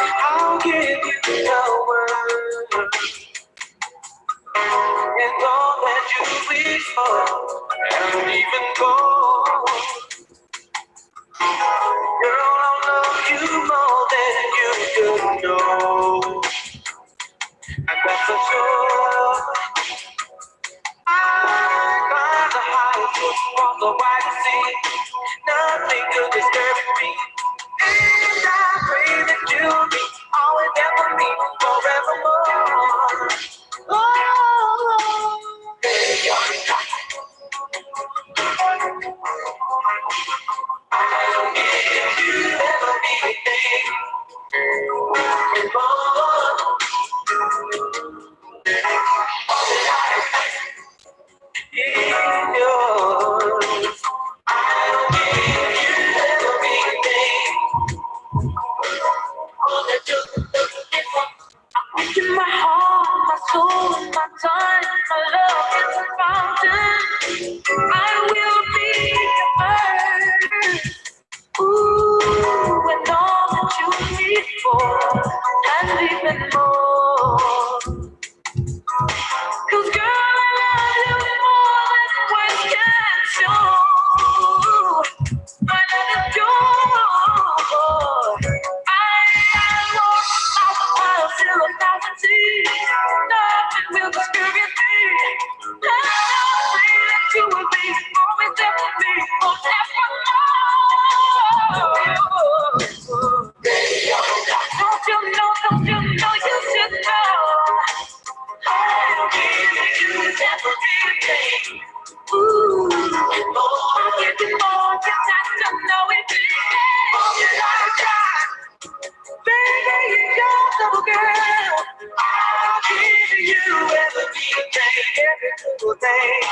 I'll give you the word and all that you wish for, and even more. Girl, I'll love you more than you could know, and that's a sure. I climb the highest roof of the wide sea, nothing could disturb me. And I pray that you'll be all and ever me forevermore. Oh, baby, I'll give you everything. Yours. I'll give you everything. All that you're looking for. In my heart, my soul, my time, my love is a fountain. I will be yours. Ooh, and all that you need for, and even more. 'Cause girl, I love you more than words can show. My love is pure. I am lost out of my still a fantasy. Nothing will disturb you. And I pray that you will be always there for me forevermore. Don't you know, you should know. I'll give you everything. Ooh, I'll give you more, just have to know it. Baby, you're little girl. I'll give you everything, every little thing.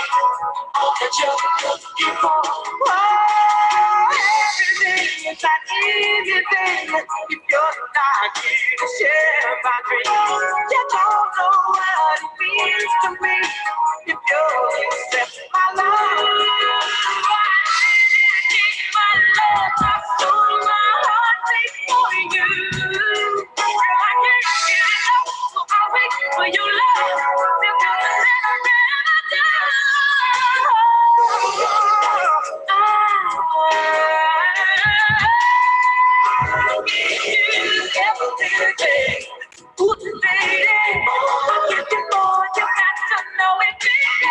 All that you're looking for. Oh, everything is not anything if you're not here to share my dreams. You don't know what it means to me if you accept my love. My love, my soul, my heart beats for you. I can't get enough, so I'll wait for your love. Because I'll never die. I'll give you everything. Ooh, baby, I'll give you more. You got to know it, baby.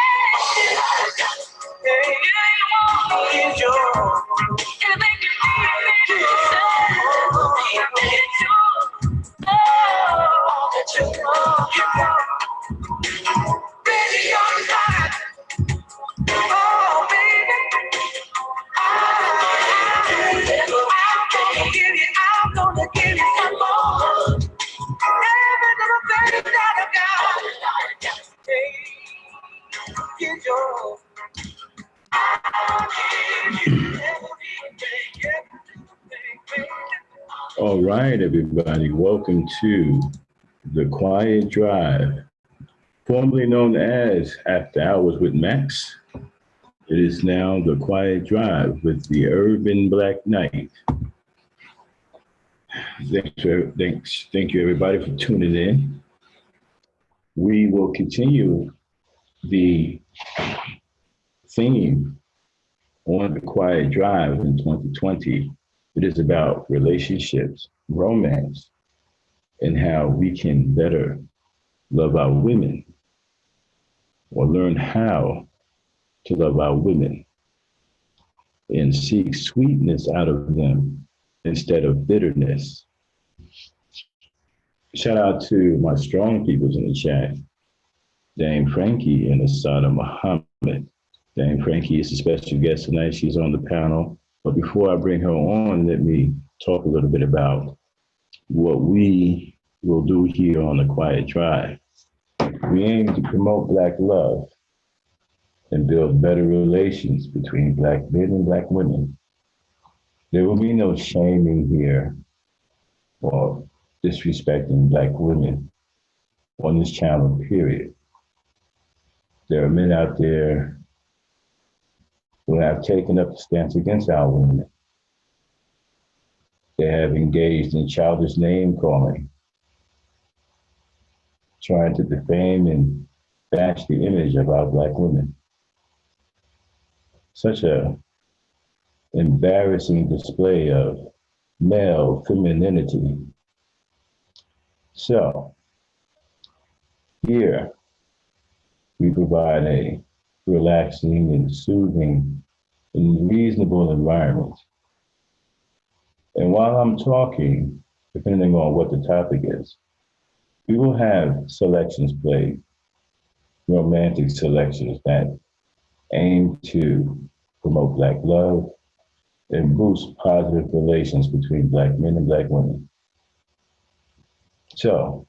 Hey, you want me, yours. And make you feel it, all that you want. Baby, I'm tired. Oh, baby, I'm gonna give you some more. Every little thing that I got. Hey, get yours. All right, everybody, welcome to the Quiet Drive, formerly known as After Hours with Max. It is now the Quiet Drive with the Urban Black Knight. Thank you, everybody, for tuning in. We will continue the theme on the Quiet Drive in 2020. It is about relationships, romance, and how we can better love our women or learn how to love our women and seek sweetness out of them instead of bitterness. Shout out to my strong peoples in the chat. Dame Frankie and Asada Muhammad. Dame Frankie is a special guest tonight. She's on the panel. But before I bring her on, let me talk a little bit about what we will do here on the Quiet Drive. We aim to promote Black love and build better relations between Black men and Black women. There will be no shaming here or disrespecting Black women on this channel, period. There are men out there who have taken up the stance against our women. They have engaged in childish name calling, trying to defame and bash the image of our Black women. Such a embarrassing display of male femininity. So, here we provide a relaxing and soothing and reasonable environment. And while I'm talking, depending on what the topic is, we will have selections played, romantic selections that aim to promote Black love and boost positive relations between Black men and Black women. So,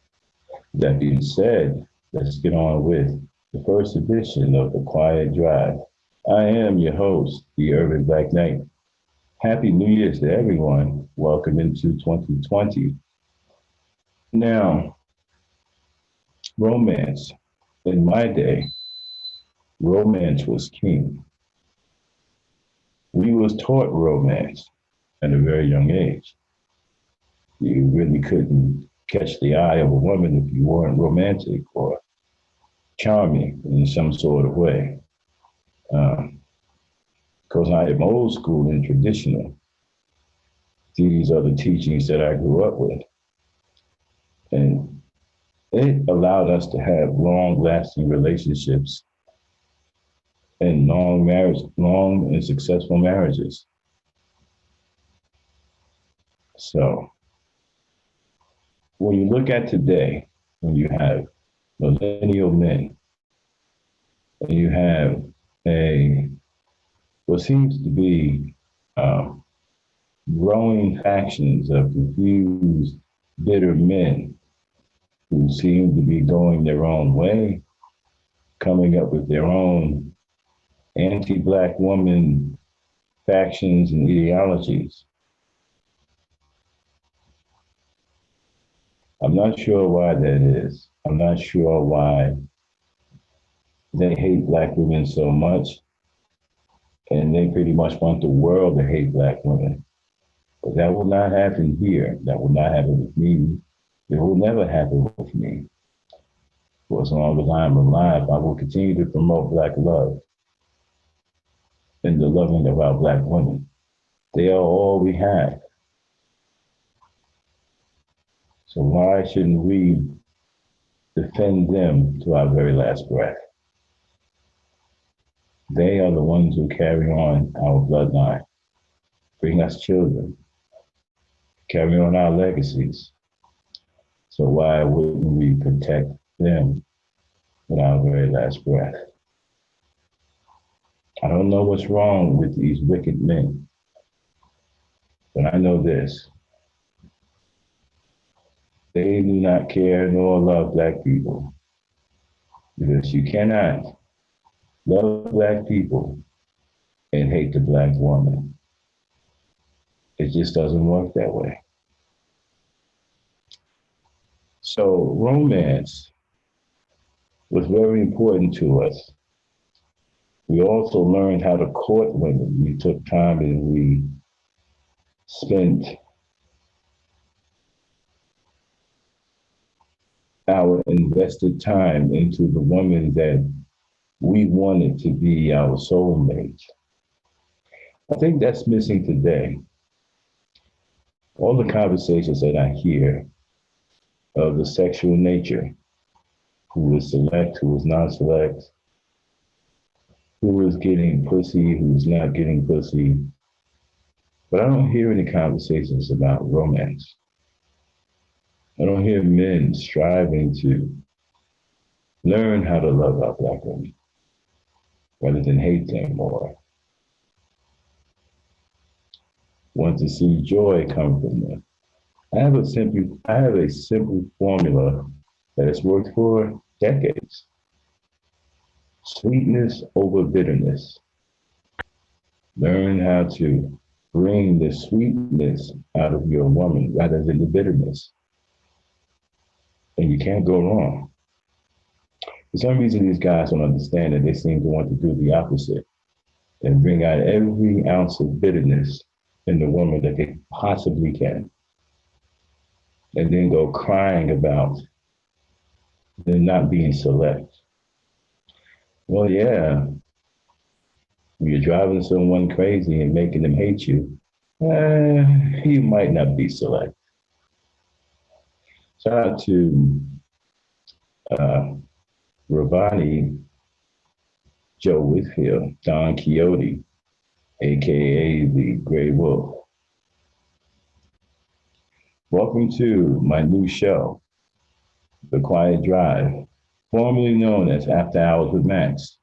that being said, let's get on with the first edition of the Quiet Drive. I am your host, the Urban Black Knight. Happy New Year's to everyone. Welcome into 2020. Now, romance. In my day, romance was king. We was taught romance at a very young age. You really couldn't catch the eye of a woman if you weren't romantic or charming in some sort of way. Because I am old school and traditional. These are the teachings that I grew up with. And it allowed us to have long-lasting relationships and long and successful marriages. So when you look at today, when you have millennial men, and you have what seems to be growing factions of confused, bitter men who seem to be going their own way, coming up with their own anti-Black woman factions and ideologies. I'm not sure why that is. I'm not sure why they hate Black women so much, and they pretty much want the world to hate Black women. But that will not happen here. That will not happen with me. It will never happen with me. For as long as I am alive, I will continue to promote Black love and the loving of our Black women. They are all we have. So why shouldn't we defend them to our very last breath? They are the ones who carry on our bloodline, bring us children, carry on our legacies. So why wouldn't we protect them with our very last breath? I don't know what's wrong with these wicked men, but I know this. They do not care nor love Black people, because you cannot love Black people and hate the Black woman. It just doesn't work that way. So romance was very important to us. We also learned how to court women. We took time and we spent our invested time into the woman that we wanted to be our soulmate. I think that's missing today. All the conversations that I hear of the sexual nature, who is select, who is non-select, who is getting pussy, who's not getting pussy. But I don't hear any conversations about romance. I don't hear men striving to learn how to love our Black women rather than hate them or want to see joy come from them. I have a simple formula that has worked for decades. Sweetness over bitterness. Learn how to bring the sweetness out of your woman rather than the bitterness. And you can't go wrong. For some reason, these guys don't understand that they seem to want to do the opposite and bring out every ounce of bitterness in the woman that they possibly can. And then go crying about them not being select. Well, yeah, you're driving someone crazy and making them hate you, you might not be select. Shout out to uh, Ravani Joe Whitfield, Don Quixote, aka the Gray Wolf. Welcome to my new show, The Quiet Drive, formerly known as After Hours with Max.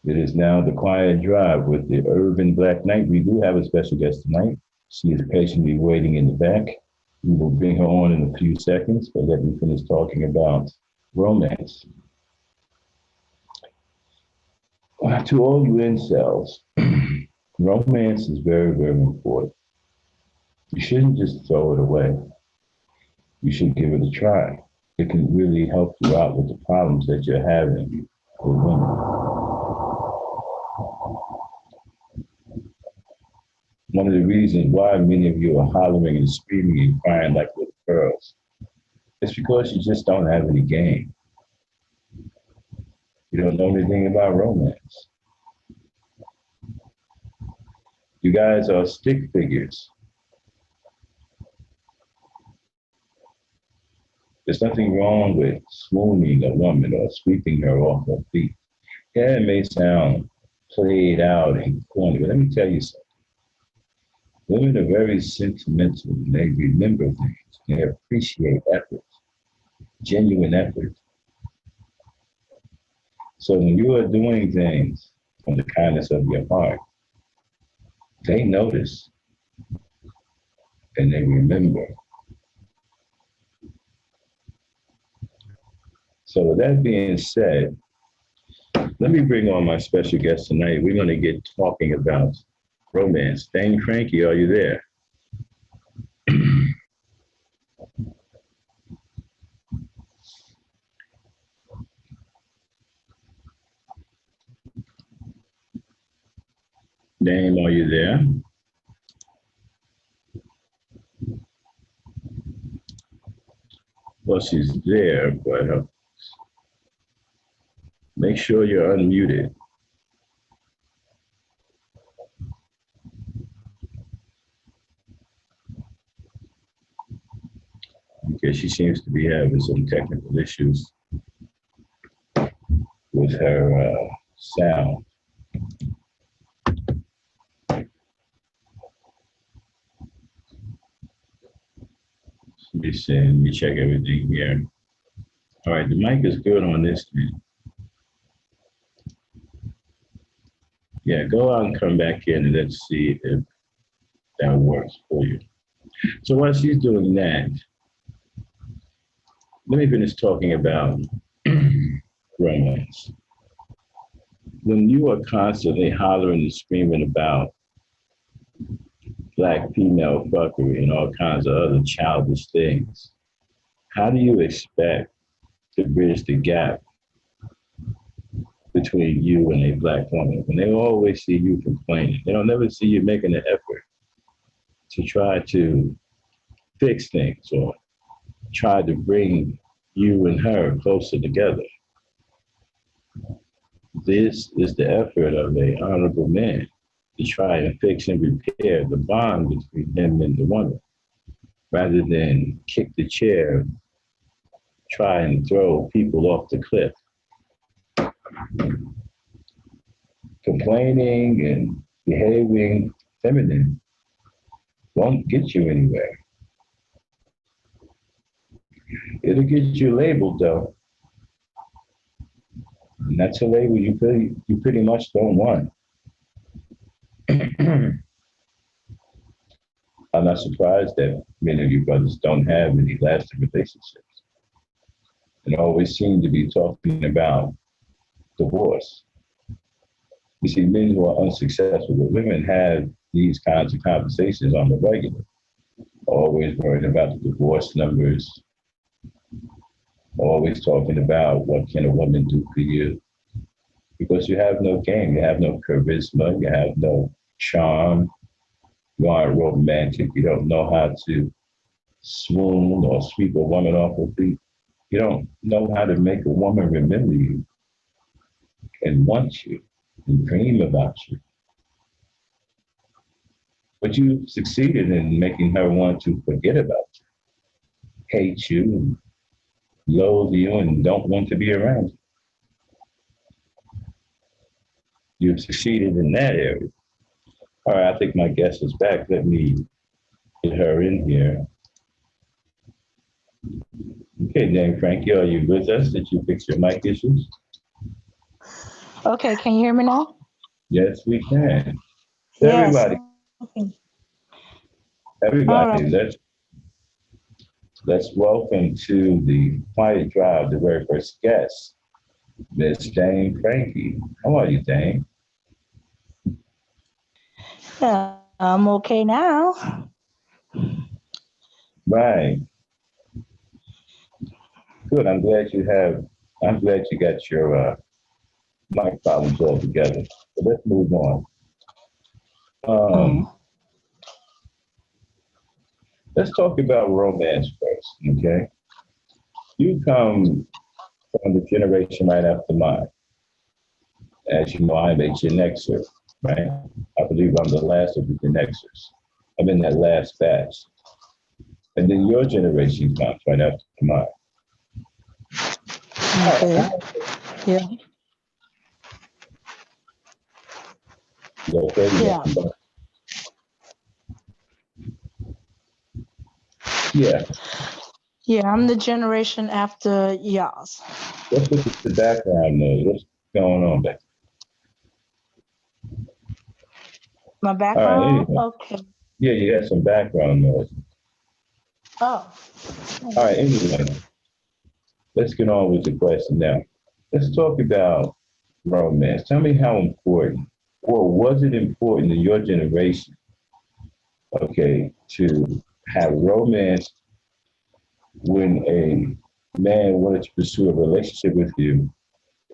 It is now The Quiet Drive with the Urban Black Knight. We do have a special guest tonight. She is patiently waiting in the back. We will bring her on in a few seconds, but let me finish talking about romance. To all you incels, romance is very, very important. You shouldn't just throw it away. You should give it a try. It can really help you out with the problems that you're having with women. One of the reasons why many of you are hollering and screaming and crying like little girls is because you just don't have any game. You don't know anything about romance. You guys are stick figures. There's nothing wrong with swooning a woman or sweeping her off her feet. Yeah, it may sound played out and corny, but let me tell you something. Women are very sentimental and they remember things. They appreciate effort, genuine effort. So when you are doing things from the kindness of your heart, they notice and they remember. So with that being said, let me bring on my special guest tonight. We're going to get talking about romance. Dang Frankie, are you there? Dame, are you there? Well, she's there, but make sure you're unmuted. Because she seems to be having some technical issues with her sound. Let me check everything here. All right, the mic is good on this end. Yeah, go out and come back in and let's see if that works for you. So while she's doing that, let me finish talking about romance. When you are constantly hollering and screaming about Black female fuckery and all kinds of other childish things, how do you expect to bridge the gap between you and a Black woman when they always see you complaining? They don't never see you making an effort to try to fix things or try to bring you and her closer together. This is the effort of an honorable man to try and fix and repair the bond between him and the woman, rather than kick the chair, try and throw people off the cliff. Complaining and behaving feminine won't get you anywhere. It'll get you labeled though. And that's a label you pretty much don't want. I'm not surprised that many of you brothers don't have any lasting relationships and always seem to be talking about divorce. You see, men who are unsuccessful, but women have these kinds of conversations on the regular, always worried about the divorce numbers, always talking about what can a woman do for you, because you have no game, you have no charisma, you have no charm, you aren't romantic, you don't know how to swoon or sweep a woman off her feet. You don't know how to make a woman remember you and want you and dream about you. But you succeeded in making her want to forget about you, hate you, and loathe you, and don't want to be around you. You've succeeded in that area. All right, I think my guest is back. Let me get her in here. Okay, then, Frankie, are you with us? Did you fix your mic issues? Okay, can you hear me now? Yes, we can. Yes. Everybody, Okay. All everybody, right. let's welcome to the Quiet Drive the very first guest, Miss Dame Frankie. How are you, Dame? I'm okay now. Right. Good. I'm glad you got your mic problems all together. So let's move on. Um, Mm. let's talk about romance first, okay? You come from the generation right after mine. As you know, I'm a Gen Xer, right? I believe I'm the last of the Gen Xers. I'm in that last batch. And then your generation comes right after mine. Okay. Yeah. You okay? You got Yeah. some Yeah. Yeah. I'm the generation after y'all's. What's with the background noise? What's going on back? My All right, background? anyway. Okay. Yeah, you got some background noise. Oh. All right, anyway, let's get on with the question now. Let's talk about romance. Tell me how important, or was it important in your generation, okay, to have romance when a man wanted to pursue a relationship with you?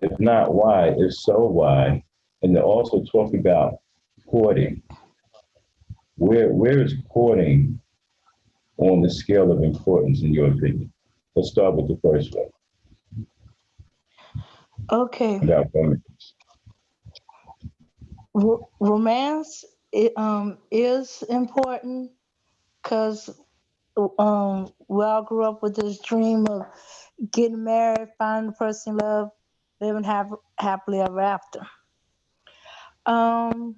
If not, why? If so, why? And to also talk about courting. Where is courting on the scale of importance in your opinion? Let's start with the first one Okay. about romance. Romance is important because we all grew up with this dream of getting married, finding the person you love, living happily ever after. Um,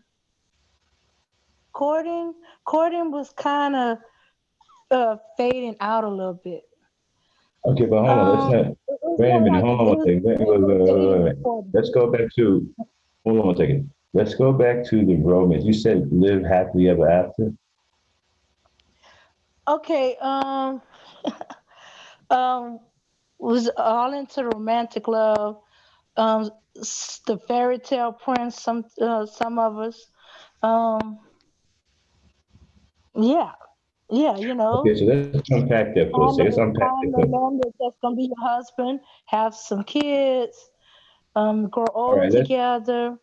courting, courting was kind of fading out a little bit. Okay, but hold on. Let's Um, not. it was Wait a more minute. like Hold on it one was second. more like dating Wait. before the Let's go marriage. back to. Hold on one second. Let's go back to the romance. You said live happily ever after. Okay. Um, was all into romantic love. The fairy tale prince. Some of us. Um, yeah, yeah. Okay, so let's unpack that for a second. Let's unpack Find that. the man that's gonna be your husband. Have some kids. Grow All old right. Let's together.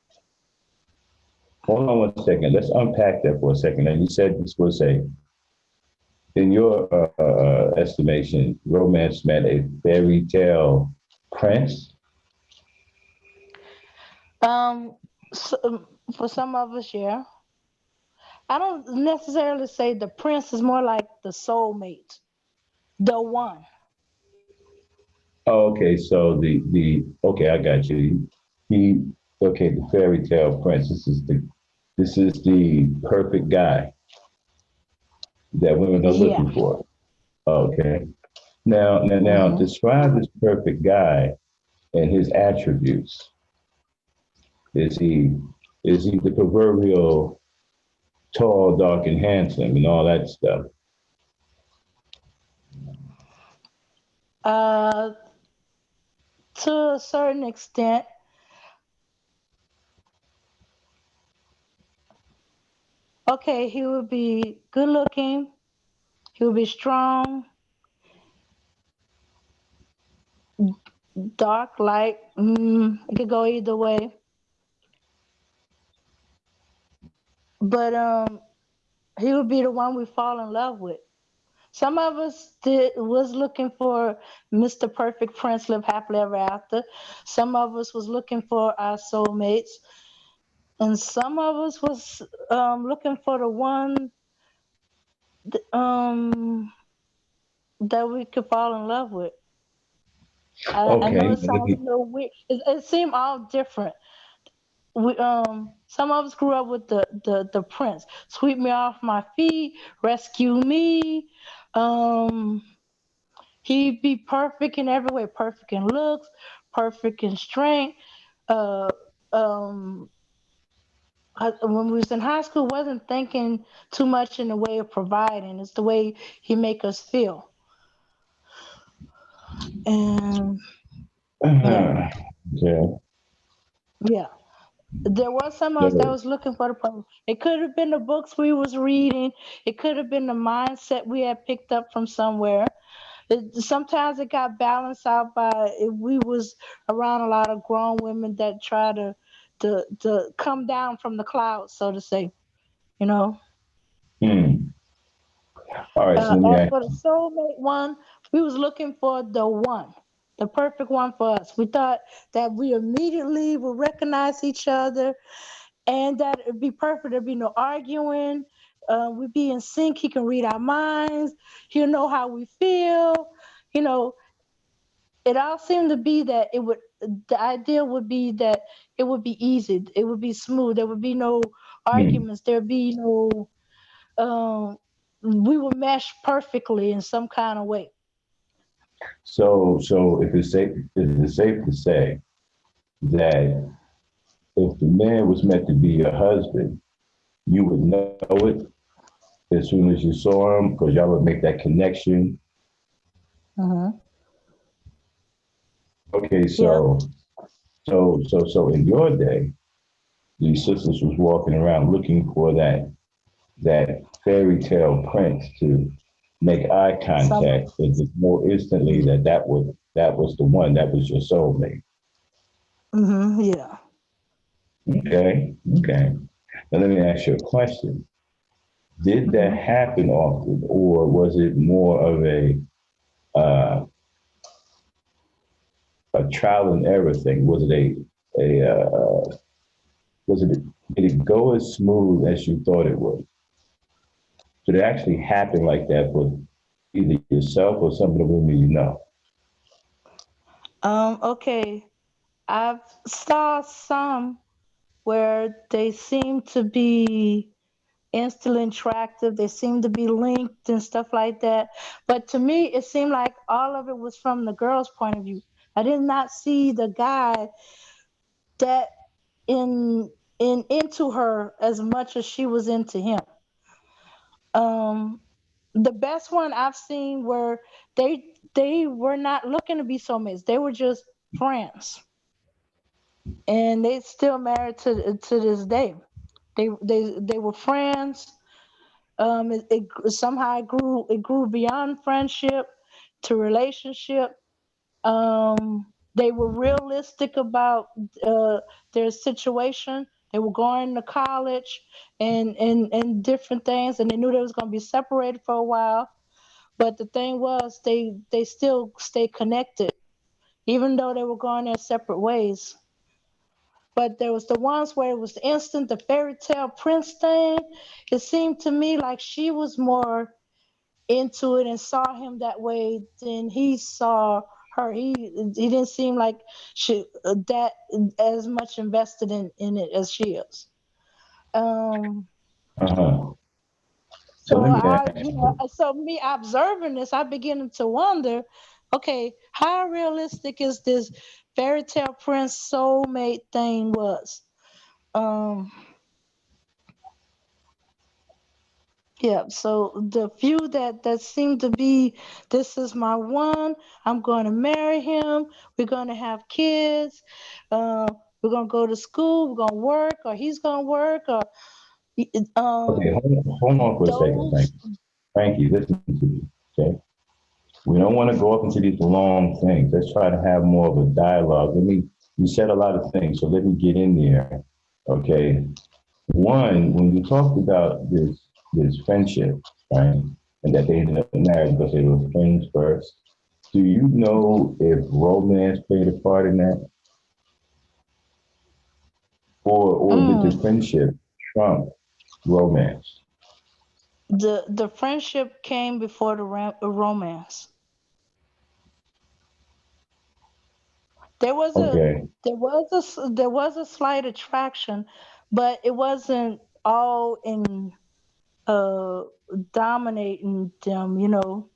hold on one second. Let's unpack that for a second. And you said this was in your estimation, romance meant a fairy tale prince. Um, for some of us, yeah. I don't necessarily say the prince is more like the soulmate, the one. Oh, okay. So the okay, I got you. He okay. The fairy tale prince. This is the perfect guy that women are Yeah. looking for. Okay. Now, Hmm. describe this perfect guy and his attributes. Is he the proverbial tall, dark, and handsome, and all that stuff? Uh, to a certain extent, okay, he would be good looking. He would be strong, dark, light. It could go either way. But he would be the one we fall in love with. Some of us was looking for Mr. Perfect Prince, live happily ever after. Some of us was looking for our soulmates, and some of us was looking for the one um, that we could fall in love with. I know Okay, it sounds a little weird. It seemed all different. Some of us grew up with the prince. Sweep me off my feet, rescue me. Um, He'd be perfect in every way, perfect in looks, perfect in strength. Uh, um, when we was in high school, wasn't thinking too much in the way of providing. It's the way he make us feel. And yeah, okay. yeah. There was some of us that So, was looking for the problem. It could have been the books we was reading. It could have been the mindset we had picked up from somewhere. Sometimes it got balanced out by if we was around a lot of grown women that try to come down from the clouds, so to say. You know, hmm. All right. So let me as ask. for the soulmate one, we was looking for the one, the perfect one for us. We thought that we immediately would recognize each other and that it'd be perfect. There'd be no arguing. We'd be in sync. He can read our minds. He'll know how we feel. You know, it all seemed to be that it would the idea would be that it would be easy, it would be smooth, there would be no Hmm. arguments, there'd be no we would mesh perfectly in some kind of way. So if it's safe to say that if the man was meant to be your husband, you would know it as soon as you saw him because y'all would make that connection. Hmm. Okay, Yeah. so in your day, these sisters was walking around looking for that fairy tale prince to make eye Some of contact, but us. just know instantly Yeah. that was the one, that was your soulmate. Yeah. Okay. Now let me ask you a question. Did that Hmm. happen often, or was it more of uh, a trial and error thing? Was it was it did it go as smooth as you thought it would? Did it actually happen like that for either yourself or some of the women you know? Okay, I've saw some where they seem to be instantly attractive. They seem to be linked and stuff like that. But to me, it seemed like all of it was from the girl's point of view. I did not see the guy that into her as much as she was into him. Um, the best one I've seen where they were not looking to be soulmates. They were just friends, and they still married to this day. They were friends. Somehow it grew beyond friendship to relationship. They were realistic about uh, their situation. They were going to college and different things, and they knew they was going to be separated for a while. But the thing was, they still stayed connected, even though they were going their separate ways. But there was the ones where it was instant, the fairy tale prince thing. It seemed to me like she was more into it and saw him that way than he saw her. He didn't seem like she that as much invested in it as she is. Um, Uh huh. So let me ask you. So me observing this, I beginning to wonder, okay, how realistic is this fairy tale prince soulmate thing was? Um, yeah. So the few that seem to be, this is my one. I'm going to marry him. We're going to have kids. Uh, we're going to go to school. We're going to work, or he's going to work, or Okay, um, hold on for a second, those. Frankie. Frankie, listen to me, okay? We don't want to go up into these long things. Let's try to have more of a dialogue. You said a lot of things, so let me get in there, okay? One, when you talked about this friendship, right, and that they ended up married because they were friends first, do you know if romance played a part in that, or did the Mm, friendship trump romance? the friendship came before the romance. There was a Okay, there was a slight attraction, but it wasn't all in uh dominating them, you know.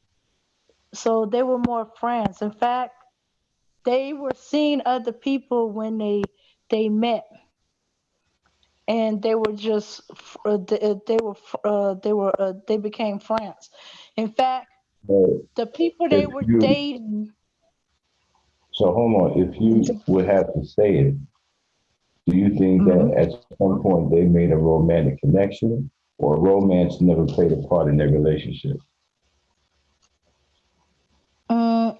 So they were more friends. In fact, they were seeing other people when they met, and they were just they became friends. In fact, so the people they if were you dating. so hold on, if you The, would have to say it, do you think that mhm. at some point they made a romantic connection, or romance never played a part in their relationship?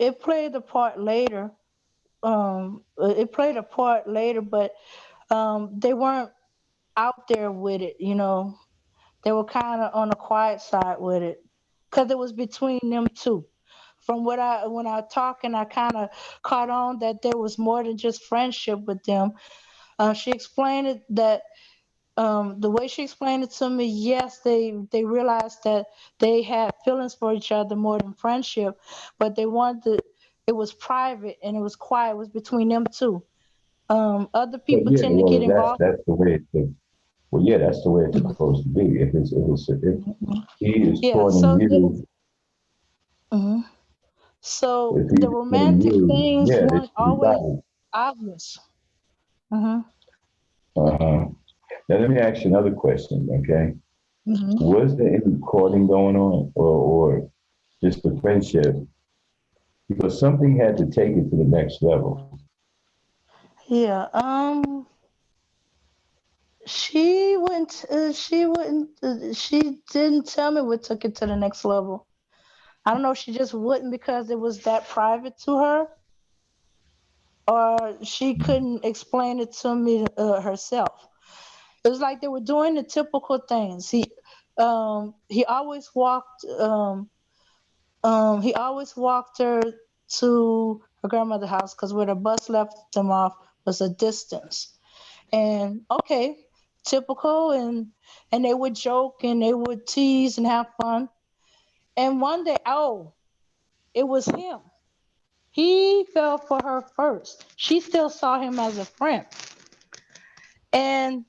It played a part later. It played a part later, but they weren't out there with it. You know, they were kind of on the quiet side with it, cause it was between them two. From what I when I talk and I kind of caught on that there was more than just friendship with them. She explained it that the way she explained it to me, yes, they realized that they had feelings for each other more than friendship, but they wanted to, it was private and it was quiet. It was between them two. Other But people yeah, tend to get well, that's involved. that's the way well, yeah, that's the way it's supposed to be. If he is Yeah. courting you, Mhm. So if the he's courting romantic you, things yeah, this weren't you got always it. obvious. Hmm. Uh-huh. Now let me ask you another question, okay? Hmm. Was there any courting going on, or just the friendship? Because something had to take it to the next level. Yeah. She went. She wouldn't. She didn't tell me what took it to the next level. I don't know if she just wouldn't because it was that private to her, or she couldn't explain it to me herself. It was like they were doing the typical things. He always walked. He always walked her to her grandmother's house because where the bus left them off was a distance. And okay, typical. And they would joke and they would tease and have fun. And one day, oh, it was him. He fell for her first. She still saw him as a friend. And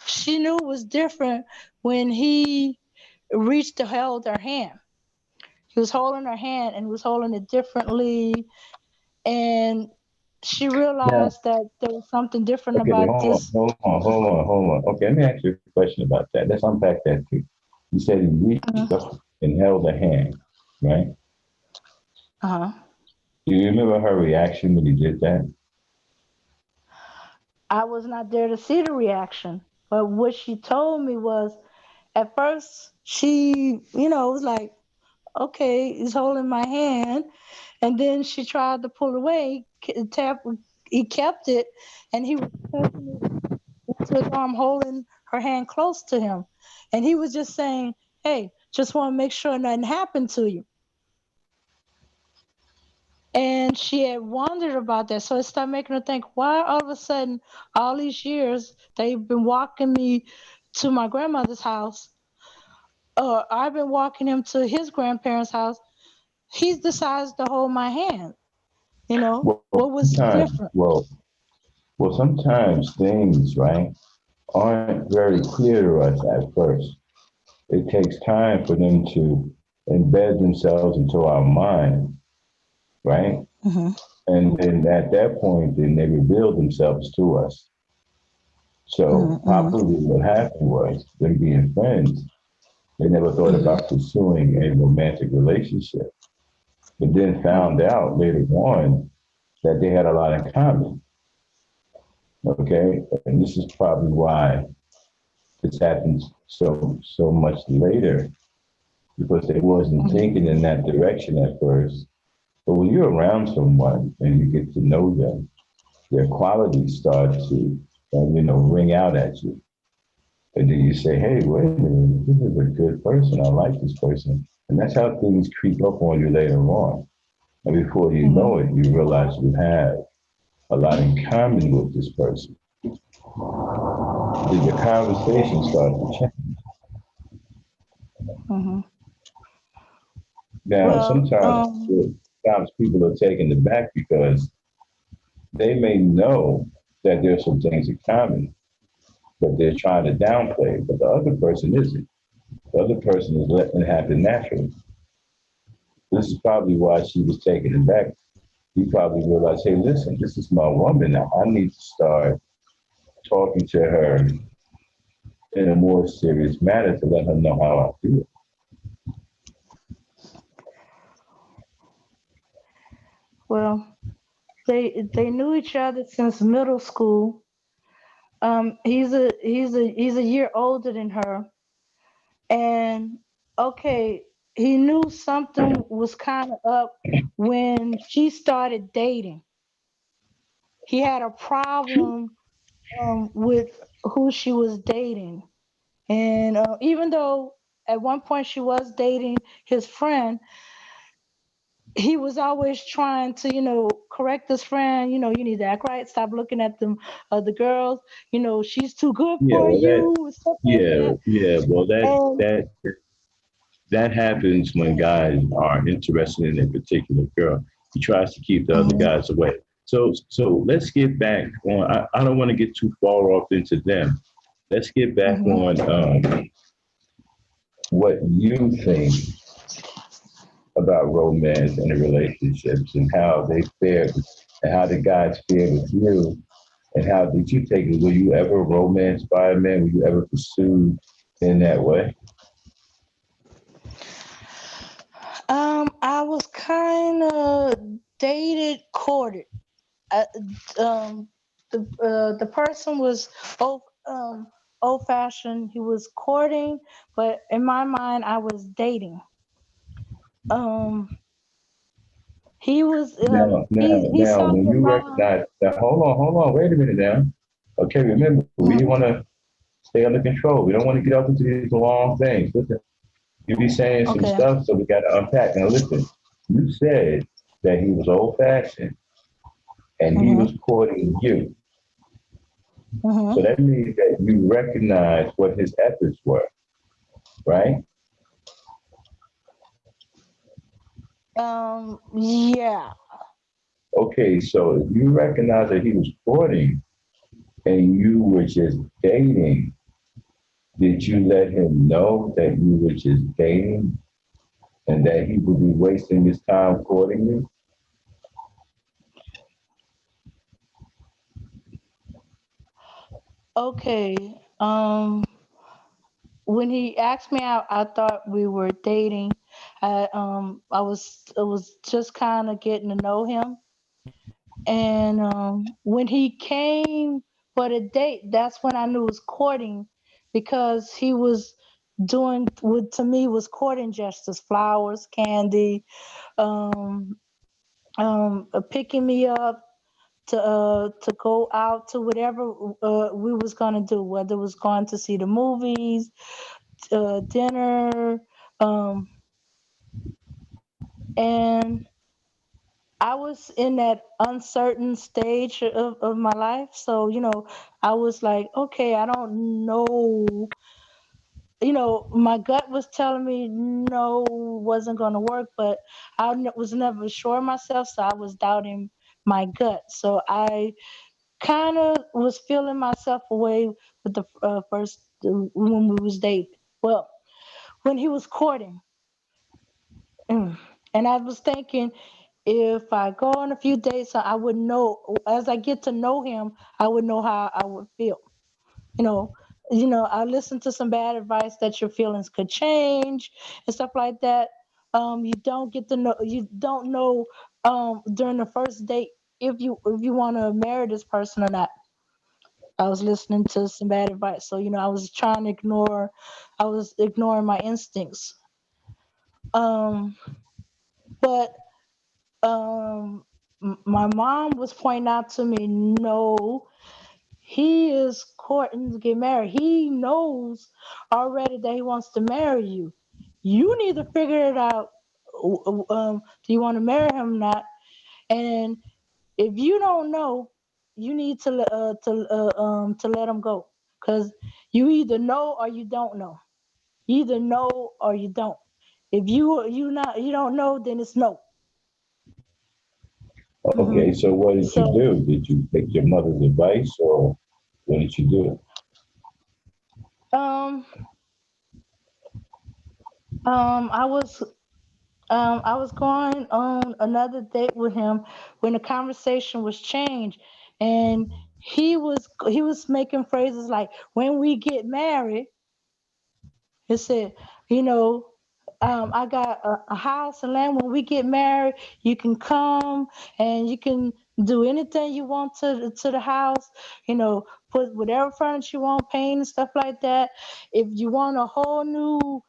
she knew it was different when he reached to hold her hand. He was holding her hand and he was holding it differently. And she Now, realized that there was something different okay, wait, about this. hold on. Okay, let me ask you a question about that. Let's unpack that too. You said he reached Uh up and held a hand, right? huh. Do you remember her reaction when he did that? I was not there to see the reaction. But what she told me was at first she, was like, okay, he's holding my hand. And then she tried to pull away, tap, he kept it, and he was pressing it into his arm, holding her hand close to him. And he was just saying, hey, just want to make sure nothing happened to you. And she had wondered about that. So it started making her think, why all of a sudden, all these years, they've been walking me to my grandmother's house, or I've been walking him to his grandparents' house. He decides to hold my hand. Well, What was sometimes, different? sometimes things, right, aren't very clear to us at first. it takes time for them to embed themselves into our mind, right? Mm-hmm. And then at that point, then they reveal themselves to us. So Mm-hmm. probably what happened was them being friends, they never thought Mm-hmm. about pursuing a romantic relationship, but then found out later on that they had a lot in common. Okay, and this is probably why this happens so much later because they wasn't thinking in that direction at first. But when you're around someone and you get to know them, their qualities start to, ring out at you. And then you say, hey, wait a minute, this is a good person. I like this person. And that's how things creep up on you later on. And before you Mm-hmm. know it, you realize you have a lot in common with this person. Then the conversation starts to change. Mm-hmm. Now, Well, sometimes people are taken aback because they may know that there's some things in common, but they're trying to downplay it, but the other person isn't. The other person is letting it happen naturally. This is probably why she was taken aback. He probably realized, hey, listen, this is my woman now. I need to start talking to her in a more serious manner to let her know how I feel. well, they knew each other since middle school. He's a year older than her, and okay, he knew something was kind of up when she started dating. He had a problem with who she was dating, and even though at one point she was dating his friend, he was always trying to, correct his friend. You need to act right. Stop looking at them other girls. She's too good Yeah, for well, you, and stuff like that. well, And that happens when guys are interested in a particular girl. He tries to keep the other mhm, guys away. So let's get back on. I don't want to get too far off into them. Let's get back mhm. on what you think about romance and the relationships and how they fared and how the guys fared with you and how did you take it? Were you ever romanced by a man? Were you ever pursued in that way? I was kind of dated, courted. I, um, the person was old old fashioned. He was courting, but in my mind, I was dating. Um, he was he Now, saw when me you around. recognize that, hold on, wait a minute now. Okay, remember, we Mhm, want to stay under control. We don't want to get up into these long things. Listen, you be saying some okay. stuff, so we got to unpack. Now, listen, you said that he was old fashioned and he Mhm, was courting you. mhm. So that means that you recognize what his efforts were, right? Yeah. Okay, so if you recognize that he was courting and you were just dating, did you let him know that you were just dating and that he would be wasting his time courting you? Okay. When he asked me out, I thought we were dating. I was just kind of getting to know him. And when he came for the date, that's when I knew it was courting, because he was doing what to me was courting gestures: flowers, candy, um, picking me up to go out to whatever we was gonna do, whether it was going to see the movies, dinner, um, and I was in that uncertain stage of my life. So, I was like, okay, I don't know. My gut was telling me no, wasn't going to work, but was never sure of myself. So I was doubting my gut. So I kind of was feeling myself away with the first when we was dating. Well, when he was courting. Mm. And I was thinking, if I go on a few dates, I would know as I get to know him, I would know how I would feel. You know, I listened to some bad advice that your feelings could change and stuff like that. You don't know during the first date if you want to marry this person or not. I was listening to some bad advice, so I was ignoring my instincts. Um, but my mom was pointing out to me, no, he is courting to get married. He knows already that he wants to marry you. You need to figure it out. Do you want to marry him or not? And if you don't know, you need to let him go, because you either know or you don't know. You either know or you don't. If you don't know, then it's no. Okay, Hmm. so what did you So do? Did you take your mother's advice, or what did you do? um I was going on another date with him when the conversation was changed, and he was making phrases like, when we get married, he said, you know, I got a house and land. When we get married, you can come and you can do anything you want to the house. Put whatever furniture you want, paint and stuff like that. If you want a whole new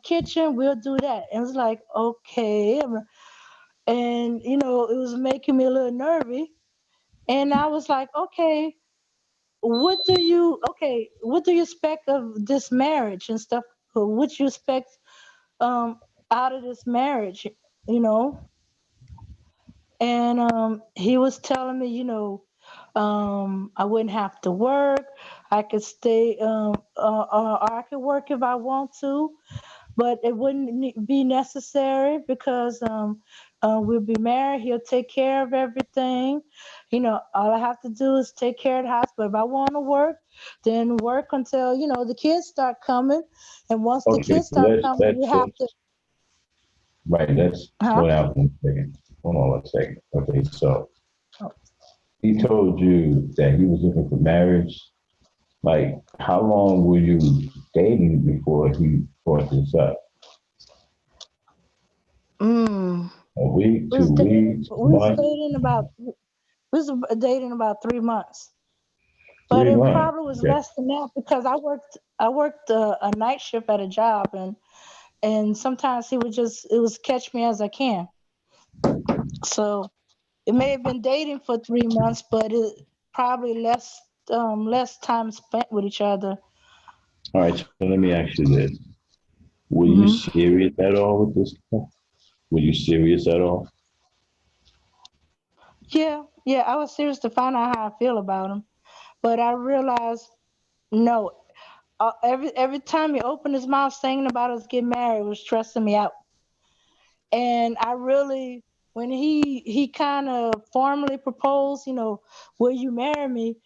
kitchen, we'll do that. And it's like, okay, and it was making me a little nervy. And I was like, okay, what do you expect of this marriage and stuff? What you expect um out of this marriage, you know? And he was telling me, I wouldn't have to work. I could stay, or I could work if I want to, but it wouldn't be necessary because we'll be married. He'll take care of everything. All I have to do is take care of the house. But if I want to work, then work until the kids start coming. And once the Okay, kids so start coming, we have to. right, let's Huh? slow down for 1 second. Hold on 1 second. Okay, so he told you that he was looking for marriage. Like, how long were you dating before he brought this up? Mm. A week, We two was dating. weeks, month, We was dating about 3 months. But 3 it months. probably was Okay. less than that because I worked a night shift at a job, and sometimes it was catch me as I can. So it may have been dating for 3 months, but it probably less time spent with each other. All right, so let me ask you this. Were you Hmm. serious at all with this guy? Were you serious at all? Yeah, I was serious to find out how I feel about him, but I realized no. Every time he opened his mouth saying about us getting married, it was stressing me out. And I really, when he kind of formally proposed, will you marry me?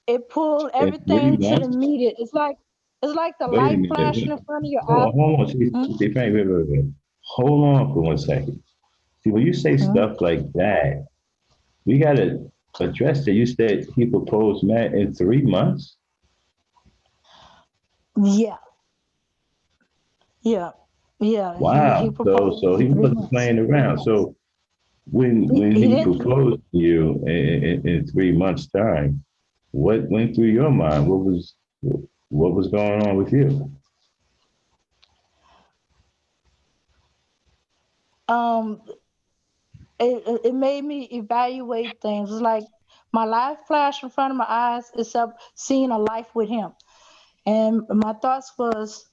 It pulled In three everything to the months? immediate. It's like the Wait a light minute. flashing Wait. in front of your eye. Hold on. Mhm. See, Frank, wait. Hold on for 1 second. See, when you say Mhm. stuff like that, we gotta address that. You said he proposed man in 3 months. Yeah, yeah, yeah. He Wow. proposed So in he three wasn't months. playing Three around. months. So when He he didn't. proposed to you in 3 months' time, what went through your mind? What was going on with you? Um, it made me evaluate things. It's like my life flashed in front of my eyes, except seeing a life with him. And my thoughts was,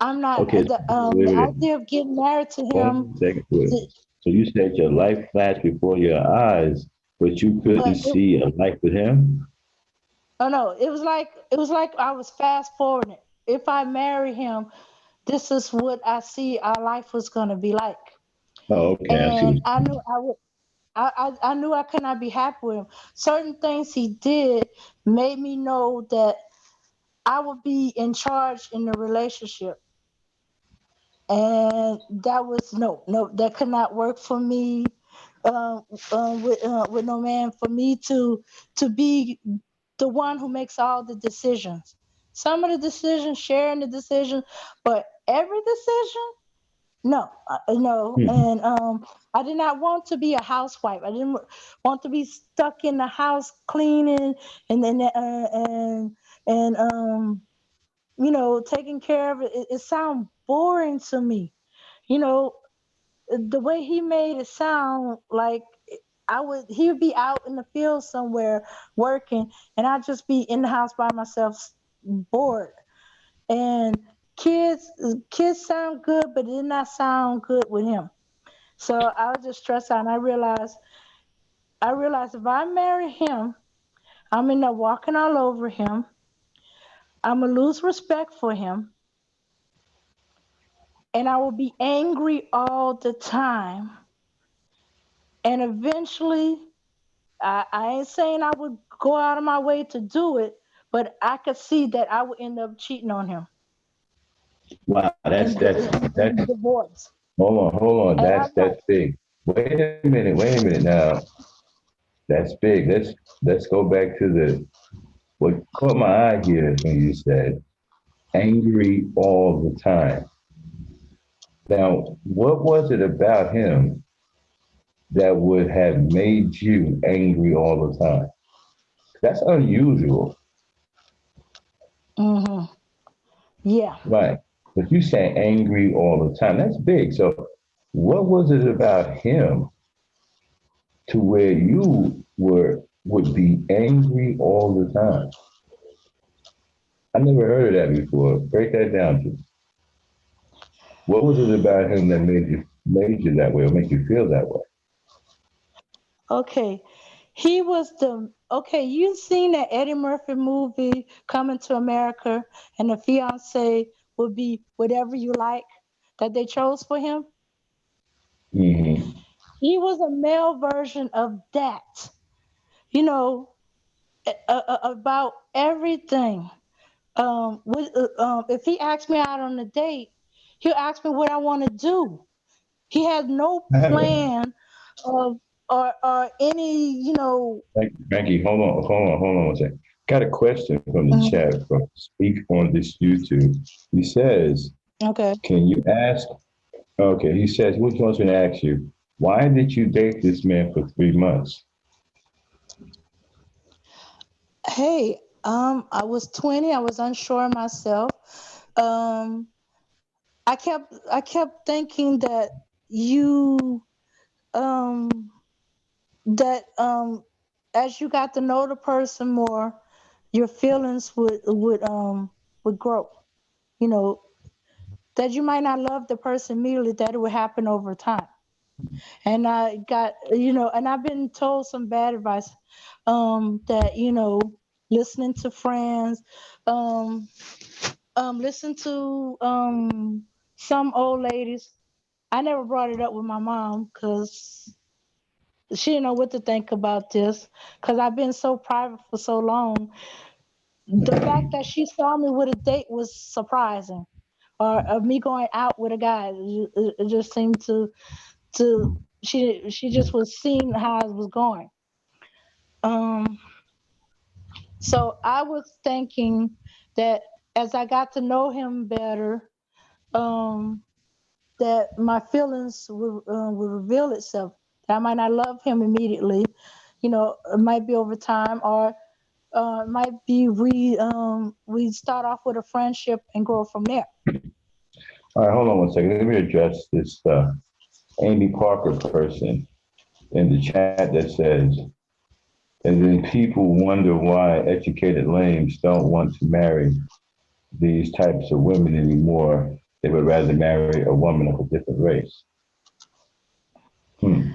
I'm not Okay, the wait. idea of getting married to Hold him. on 1 second. Wait. So you said your life flashed before your eyes, but you couldn't But it, see a life with him? oh no, it was like I was fast forwarding. If I marry him, this is what I see our life was gonna be like. Oh, okay. I see. And I knew I would. I knew I could not be happy with him. Certain things he did made me know that I would be in charge in the relationship. And that was no, that could not work for me. With no man, for me to be the one who makes all the decisions. Some of the decisions, sharing the decision, but every decision, no, no. Hmm. And I did not want to be a housewife. I didn't want to be stuck in the house cleaning and then and taking care of it. It sounds boring to me. You know, the way he made it sound like he would be out in the field somewhere working, and I'd just be in the house by myself, bored. And kids sound good, but it did not sound good with him. So I was just stressed out, and I realized if I marry him, I'm in there walking all over him. I'm gonna lose respect for him, and I will be angry all the time. And eventually, I ain't saying I would go out of my way to do it, but I could see that I would end up cheating on him Wow, and, and divorce. hold on. And I'm like, That's big. Wait a minute now. That's big. Let's go back to the what caught my eye here is when you said angry all the time. Now, what was it about him that would have made you angry all the time? That's unusual, mm-hmm, yeah. right? But you say angry all the time. That's big. So, what was it about him to where you would be angry all the time? I never heard of that before. Break that down to me. What was it about him that made you that way or make you feel that way? Okay. He was the okay. You seen that Eddie Murphy movie Coming to America, and the fiance would be whatever you like that they chose for him. Hmm. He was a male version of that. You know, about everything. If he asked me out on a date, he'll ask me what I want to do. He had no I have a plan of or any, Frankie. Hold on one second. Got a question from the mhm, chat from Speak on this YouTube. He says, okay. "Can you ask?" Okay, he says, "Which wants me to ask you? Why did you date this man for 3 months?" Hey, I was 20. I was unsure of myself. Um, I kept thinking you, um, that as you got to know the person more, your feelings would grow. You know that you might not love the person immediately. That it would happen over time. And I got, and I've been told some bad advice, that, listening to friends, um, listen to some old ladies. I never brought it up with my mom because she didn't know what to think about this because I've been so private for so long. The fact that she saw me with a date was surprising, or of me going out with a guy. It just seemed to she just was seeing how it was going. Um, so I was thinking that as I got to know him better, um, that my feelings would reveal itself. That I might not love him immediately, it might be over time, or it might be we start off with a friendship and grow from there. All right, hold on one second. Let me address this Amy Parker person in the chat that says, and then people wonder why educated lames don't want to marry these types of women anymore. They would rather marry a woman of a different race. Hmm.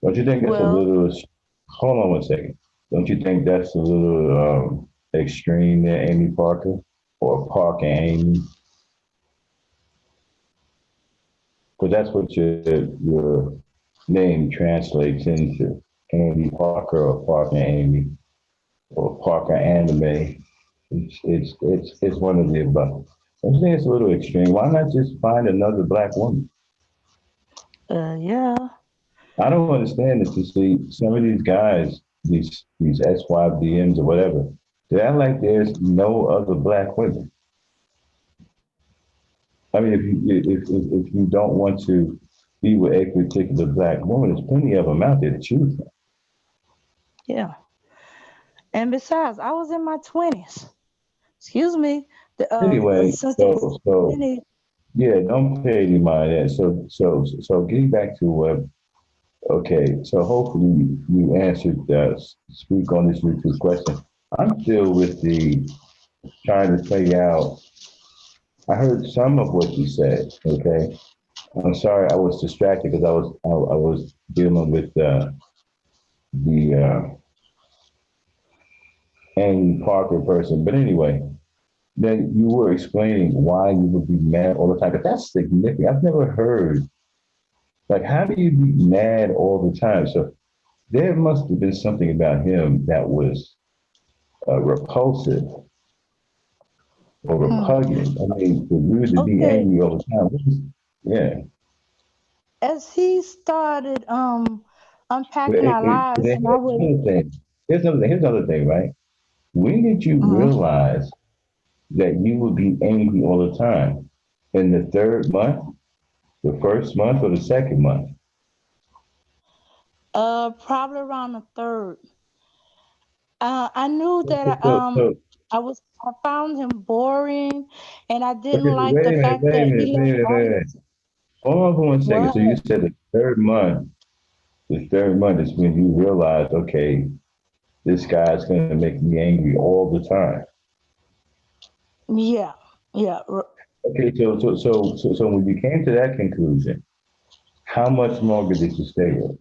Don't you think that's a Well, little? Hold on one second. Don't you think that's a little extreme there, Amy Parker, or Parker Amy? Because that's what your name translates into. Amy Parker or Parker Amy or Parker Anime. It's one of the above. I think it's a little extreme. Why not just find another black woman? Yeah. I don't understand it. To see some of these guys, these SYBMs or whatever, they act like there's no other black women. I mean, if you don't want to be with a particular black woman, there's plenty of them out there to choose from. Yeah. And besides, I was in my 20s. Excuse me. Anyway, Since there was so any, yeah, don't pay any mind that. So getting back to what. Okay, so hopefully you answered speak on this YouTube question. I'm still with the trying to figure out. I heard some of what you said. Okay, I'm sorry I was distracted because I was dealing with the Annie Parker person. But anyway, then you were explaining why you would be mad all the time. But that's significant. I've never heard like how do you be mad all the time? So there must have been something about him that was repulsive or hmm, repugnant. I mean, for you to be okay, angry all the time. Yeah. as he started But unpacking our lives, and I here's was, another thing. Here's another thing, right? When did you mhm, realize that you would be angry all the time? In the third month, the first month, or the second month? probably around the third. I knew that So I found him boring, and I wait, didn't like wait the a minute, fact wait a that minute, he wait a left minute, all wait a minute. his Hold on for 1 second. So you what. said the third month is when you realize, okay, this guy's going to make me angry all the time. Yeah, yeah. Okay, so when you came to that conclusion, how much longer did you stay with?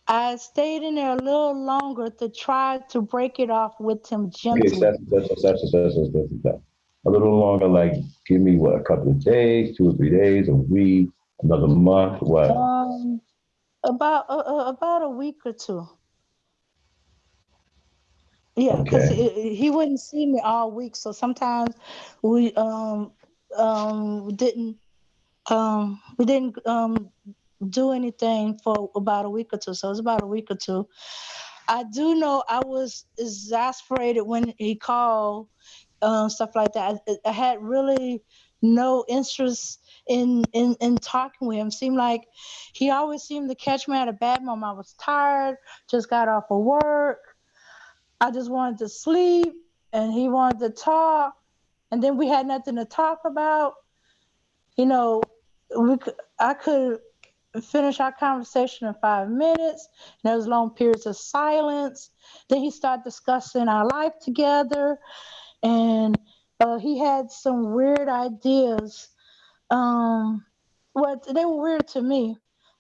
I stayed in there a little longer to try to break it off with him Okay, gently. a little longer, like give me what, a couple of days, 2 or 3 days, a week, another month, what? Um, about a week or two. Yeah, because Okay. he wouldn't see me all week, so sometimes we didn't do anything for about a week or two. So it was about a week or two. I do know I was exasperated when he called, stuff like that. I had really no interest in talking with him. Seemed like he always seemed to catch me at a bad moment. I was tired, just got off of work. I just wanted to sleep, and he wanted to talk, and then we had nothing to talk about. You know, I could finish our conversation in 5 minutes. And there was long periods of silence. Then he started discussing our life together, and he had some weird ideas. Um, what they were weird to me.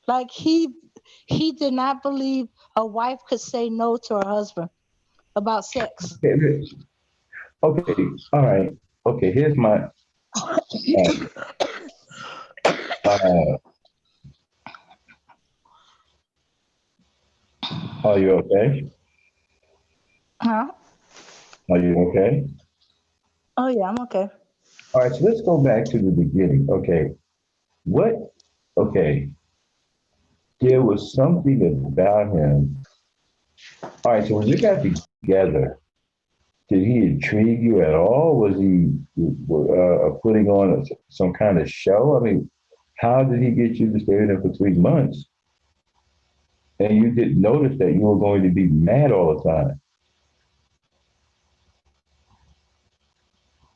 Like he did not believe a wife could say no to her husband about sex. Okay, okay, all right. Okay, here's my, uh, uh, are you okay? Huh? Are you okay? Oh yeah, I'm okay. All right, so let's go back to the beginning. Okay, what, okay, there was something about him. All right, so when you got together, did he intrigue you at all? Was he putting on some kind of show? I mean, how did he get you to stay there for 3 months? And you didn't notice that you were going to be mad all the time.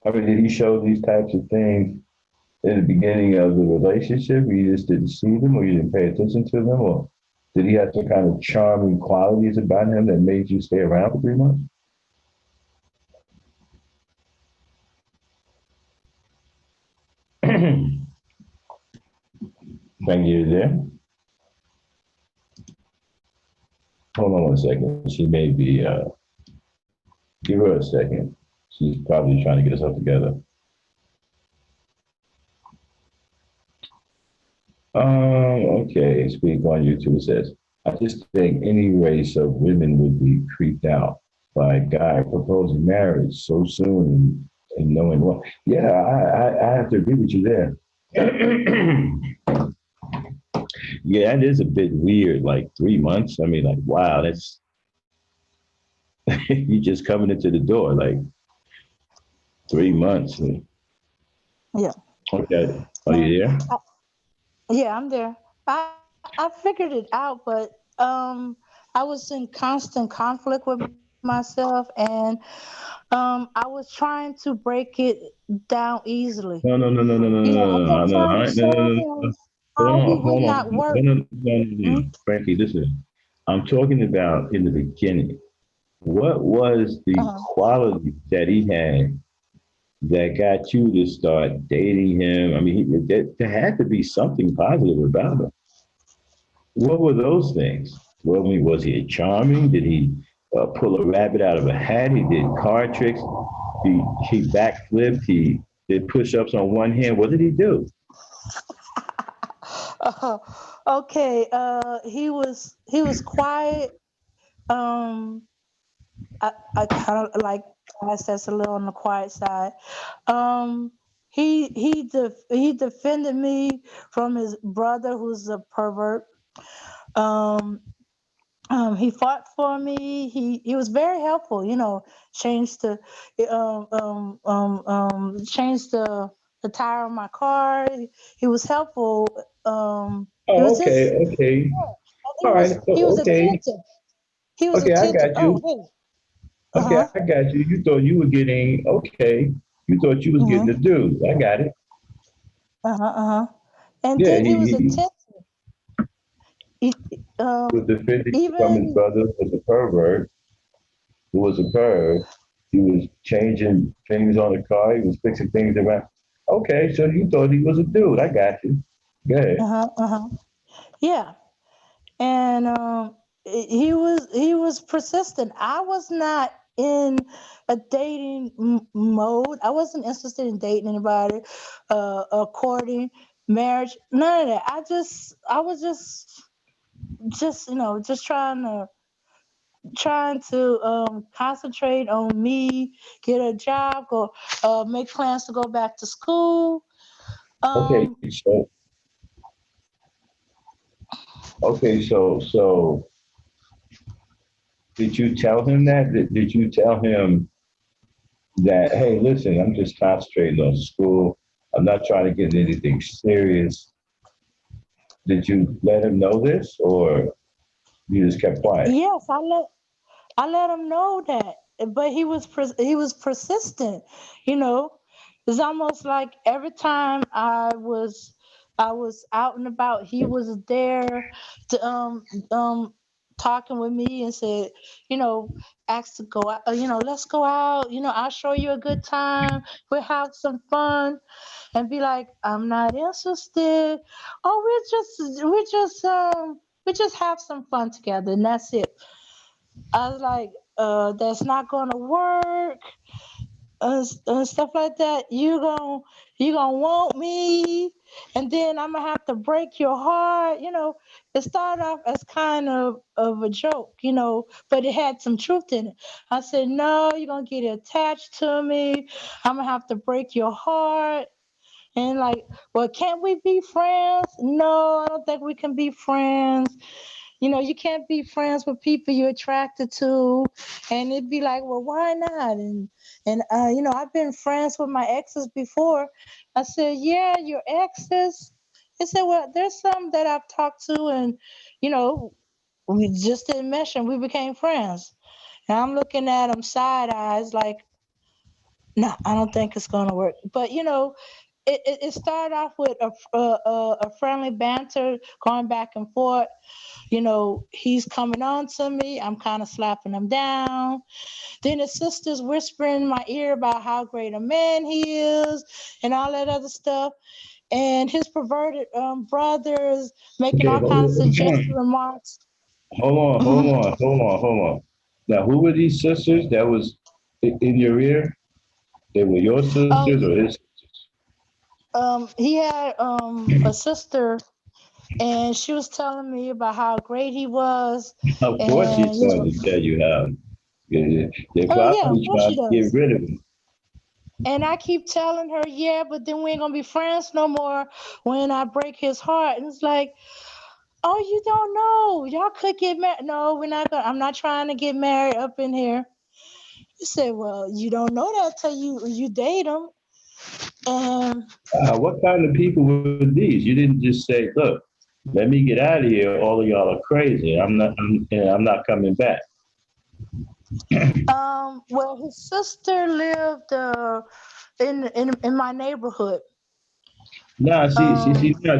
I mean, did he show these types of things in the beginning of the relationship? You just didn't see them, or you didn't pay attention to them, or did he have some kind of charming qualities about him that made you stay around for 3 months? Frankie, you there? Hold on 1 second. She may be. Give her a second. She's probably trying to get herself together. Okay. Speak on YouTube says, I just think any race of women would be creeped out. by a guy proposing marriage so soon and knowing what. Yeah, I have to agree with you there. Yeah, that is a bit weird. Like 3 months. I mean, like, wow, that's you just coming into the door. Like 3 months. Yeah. Okay. Are And you there? yeah, I'm there. I figured it out, but I was in constant conflict with myself, and I was trying to break it down easily. No, no, no, no, no, no, You know, I no, kept no, no, trying to no, no, show no, no. him how we Hold would on, not work. no, no, no, no, no, Mhm. no. Frankie, listen. I'm talking about in the beginning. What was the Uh-huh. quality that he had that got you to start dating him? I mean, there had to be something positive about him. What were those things? Well, I mean, was he charming? Did he pull a rabbit out of a hat? He did card tricks. He backflipped. He did push-ups on one hand. What did he do? Uh, okay. He was quiet. Um, I kind of like guys that's a little on the quiet side. Um, he defended me from his brother, who's a pervert. Um, he fought for me. He was very helpful. You know, changed the changed the tire on my car. He was helpful. He Oh, was okay, just okay. yeah, and All right. he was Okay. attentive. He was Okay, I attentive. got Oh you. hey, uh Okay, huh, I got you. You thought you were getting okay. You thought you was getting the uh dude. I got it. huh, uh huh. And Yeah, then he was he attentive. He, was defending from his even brother was a pervert who was a perv. He was changing things on the car. He was fixing things around. Okay, so you thought he was a dude. I got you. Go ahead. uh-huh. Yeah, and he was persistent. I was not in a dating mode. I wasn't interested in dating anybody, courting, marriage, none of that. I was just just trying to concentrate on me, get a job, go make plans to go back to school. Okay, um so did you tell him that? Did you tell him that, hey, listen, I'm just concentrating on school. I'm not trying to get into anything serious. Did you let him know this or you just kept quiet? yes, I let him know that, but he was persistent. You know, it's almost like every time I was out and about, he was there to talking with me and said, you know, asked to go out. Let's go out. I'll show you a good time. We'll have some fun, and be like, I'm not interested. Oh, we just have some fun together, and that's it. I was like, that's not gonna work, and stuff like that. You gonna want me, and then I'm gonna have to break your heart. It started off as kind of a joke, but it had some truth in it. I said, no, you're gonna get attached to me. I'm gonna have to break your heart. And like, well, can't we be friends? No, I don't think we can be friends. You can't be friends with people you're attracted to. And it'd be like, well, why not? And I've been friends with my exes before. I said, yeah, your exes. He said, well, there's some that I've talked to, and you know, we just didn't mesh, and we became friends. And I'm looking at him side eyes, like, no, I don't think it's gonna work. But it started off with a friendly banter, going back and forth. He's coming on to me. I'm kind of slapping him down. Then his sister's whispering in my ear about how great a man he is and all that other stuff. And his perverted brothers making Okay, all kinds of hold suggestive on. remarks. Hold on, hold Mhm. on, hold on, hold on. Now, who were these sisters that was in your ear? They were your sisters Oh, or his sisters? he had a sister, and she was telling me about how great he was, Of course, she's and going to tell you how. They're Oh yeah, of probably course trying she to get does. rid of him. And I keep telling her, yeah, but then we ain't gonna be friends no more when I break his heart. And it's like, oh, you don't know. Y'all could get married. No, we're not gonna. I'm not trying to get married up in here. You said, well, you don't know that till you date him. And What kind of people were these? You didn't just say, "Look, let me get out of here. All of y'all are crazy. I'm not coming back." well, his sister lived in my neighborhood. No, Um, no, no, no,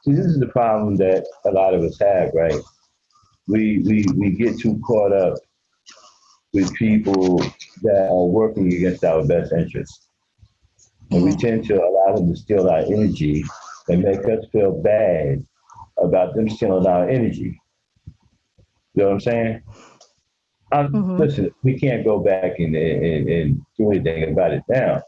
this is the problem that a lot of us have, right? We get too caught up with people that are working against our best interests. And we mhm, tend to allow them to steal our energy and make us feel bad about them stealing our energy. You know what I'm saying? mhm, Listen, we can't go back and do anything about it now.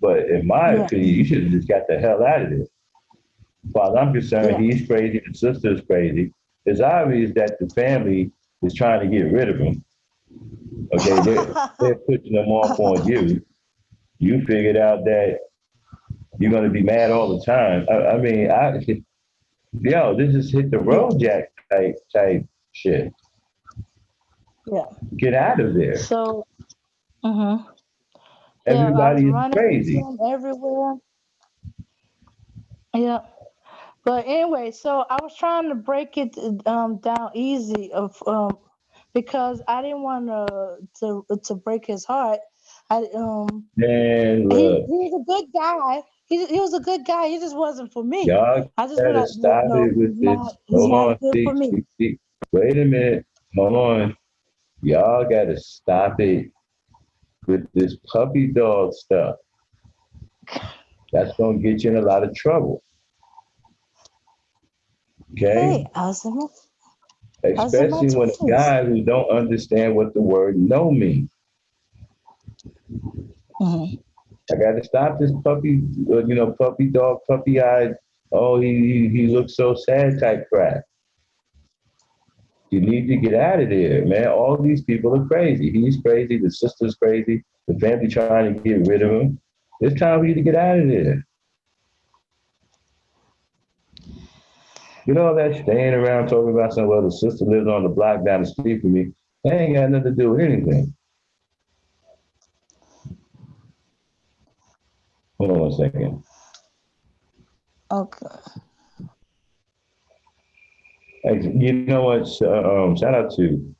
But in my yeah, opinion, you should have just got the hell out of there. As far as I'm concerned, yeah. he's crazy, the sister is crazy. It's obvious that the family is trying to get rid of him. Okay, they're pushing them off on you. You figured out that you're going to be mad all the time. I mean, yo, this is hit the Yeah, road jack type shit. yeah. Get out of there. So, mhm, yeah, I was Everybody is running into crazy. him everywhere. Yeah. But anyway, so I was trying to break it down easy of because I didn't want to break his heart. I Man, he look, was a good guy. He was a good guy. He just wasn't for me. y'all I just been gotta like, no, stop no, it with this. he's Hold not on, good for me. wait a minute. Hold on. Y'all gotta stop it with this puppy dog stuff. That's gonna get you in a lot of trouble. Okay? Hey, I was in my Especially when a twenties. guy who don't understand what the word no means. Mm-hmm. I got to stop this puppy, puppy dog, puppy eyed. Oh, he looks so sad type crap. You need to get out of there, man. All these people are crazy. He's crazy. The sister's crazy. The family trying to get rid of him. It's time for you to get out of there. You know that staying around talking about some, well, the sister lives on the block down the street from me. That ain't got nothing to do with anything. Hold on a second. Okay. Hey, you know what? Shout out to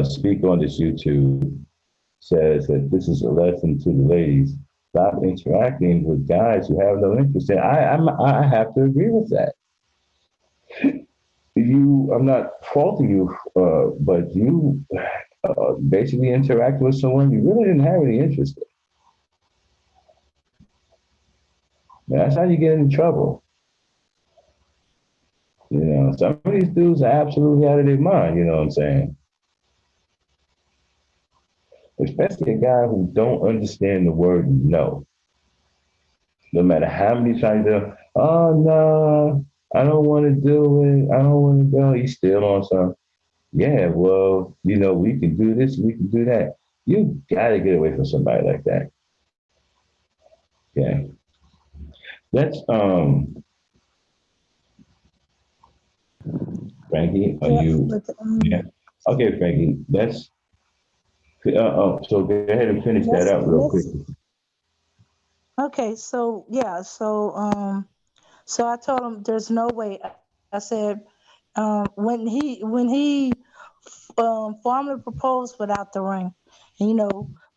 Speak on this YouTube says that this is a lesson to the ladies. Stop interacting with guys who have no interest in. I have to agree with that. I'm not faulting you, but you basically interacted with someone you really didn't have any interest in. That's how you get in trouble. Some of these dudes are absolutely out of their mind. You know what I'm saying? Especially a guy who don't understand the word no. No matter how many times they're, oh no, I don't want to do it. I don't want to go. He's still on some. Yeah, well, we can do this, we can do that. You gotta get away from somebody like that. Yeah. Let's Frankie, are Yeah, you but yeah. Okay, Frankie, so go ahead and finish that up real quick. let's okay. So yeah, so I told him there's no way. I said when he formally proposed without the ring, and,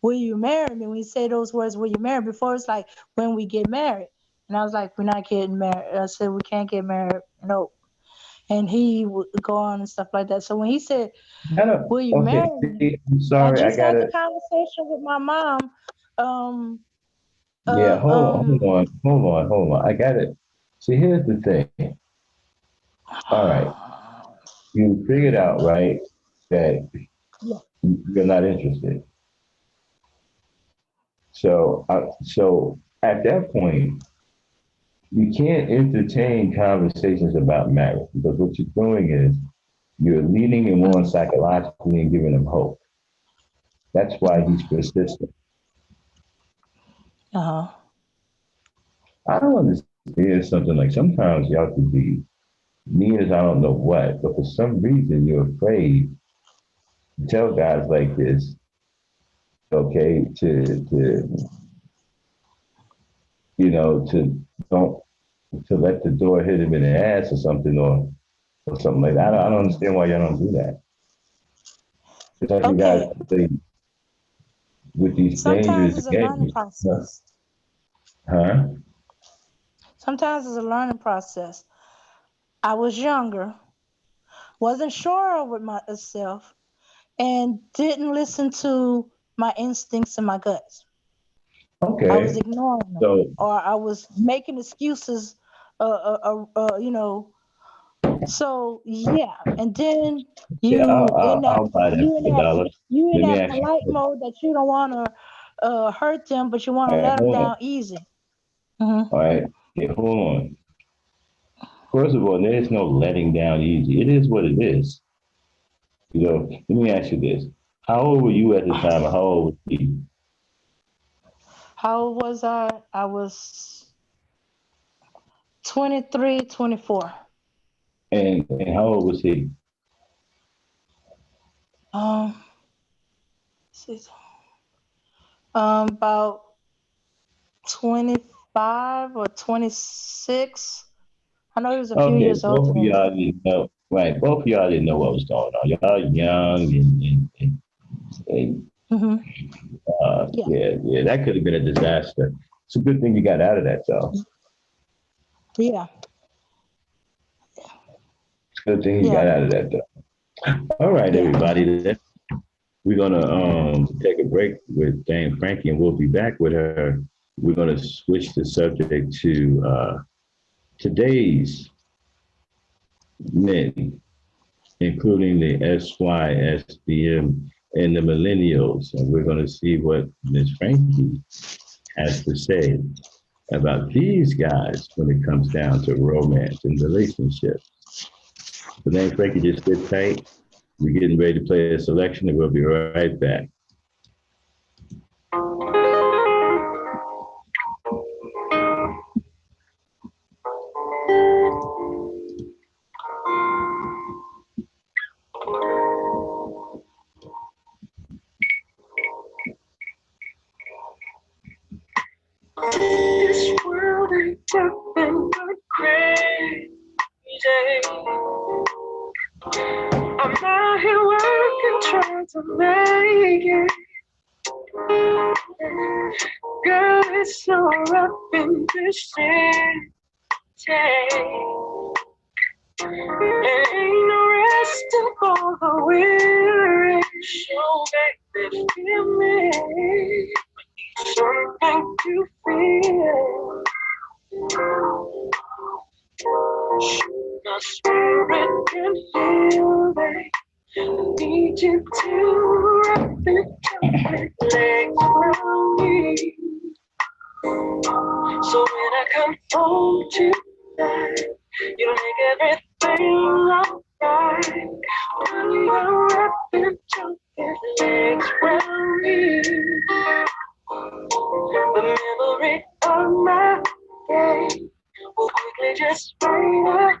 will you marry me? When you say those words, will you marry? Before it's like when we get married, and I was like, we're not getting married. I said we can't get married. No, and he would go on and stuff like that. So when he said, I don't will you okay, marry me? see, I'm I sorry, I just had the gotta conversation with my mom. Um, yeah, uh, um, hold on. I gotta see here's the thing. All right. You figured out, right, that yeah, you're not interested. So at that point, you can't entertain conversations about marriage because what you're doing is You're leading him on psychologically and giving him hope. That's why he's persistent. Uh-huh. I don't understand something like sometimes y'all could be mean as I don't know what, but for some reason you're afraid to tell guys like this, okay, to to don't to let the door hit him in the ass or something like that. I don't understand why y'all don't do that. It's like you guys Okay. play with these Sometimes dangerous it's a learning games. process. Huh? Sometimes it's a learning process. I was younger, wasn't sure with myself, and didn't listen to my instincts and my guts. I was Okay. ignoring them, So or I was making excuses. You know. So yeah, and then yeah, you in that I'll buy that you in for a that dollar. you in Let me that ask you polite this. mode that you don't want to hurt them, but you want to All right, let them hold on. down easy. Hmm. All right. Yeah, hold on. First of all, there is no letting down easy. It is what it is. Let me ask you this. How old were you at the time and how old was he? How old was I? I was 23, 24. And how old was he? Um, see, about 25 or 26. I know he was a few Okay, years older both of than me. y'all didn't know. Right, both of y'all didn't know what was going on. Y'all young and Hmm. Yeah, yeah, that could have been a disaster. It's a good thing you got out of that, though. yeah, It's a good thing you got yeah. out of that, though. All right, Yeah. everybody. We're gonna take a break with Dame Frankie, and we'll be back with her. We're gonna switch the subject to today's men, including the SYSBM and the millennials, and we're gonna see what Miss Frankie has to say about these guys when it comes down to romance and relationships. So Dame Frankie, just sit tight. We're getting ready to play a selection, and we'll be right back. This world ain't nothing but crazy. I'm out here working, trying to make it. Girl, it's so rough in this city. And ain't no resting for the weary. So baby, feel me. Something to feel. My spirit can feel it. Need you to wrap it up with legs around me. So when I come home tonight, you make everything alright. When you wrap it up with legs around me, the memory of my day will quickly just fade away.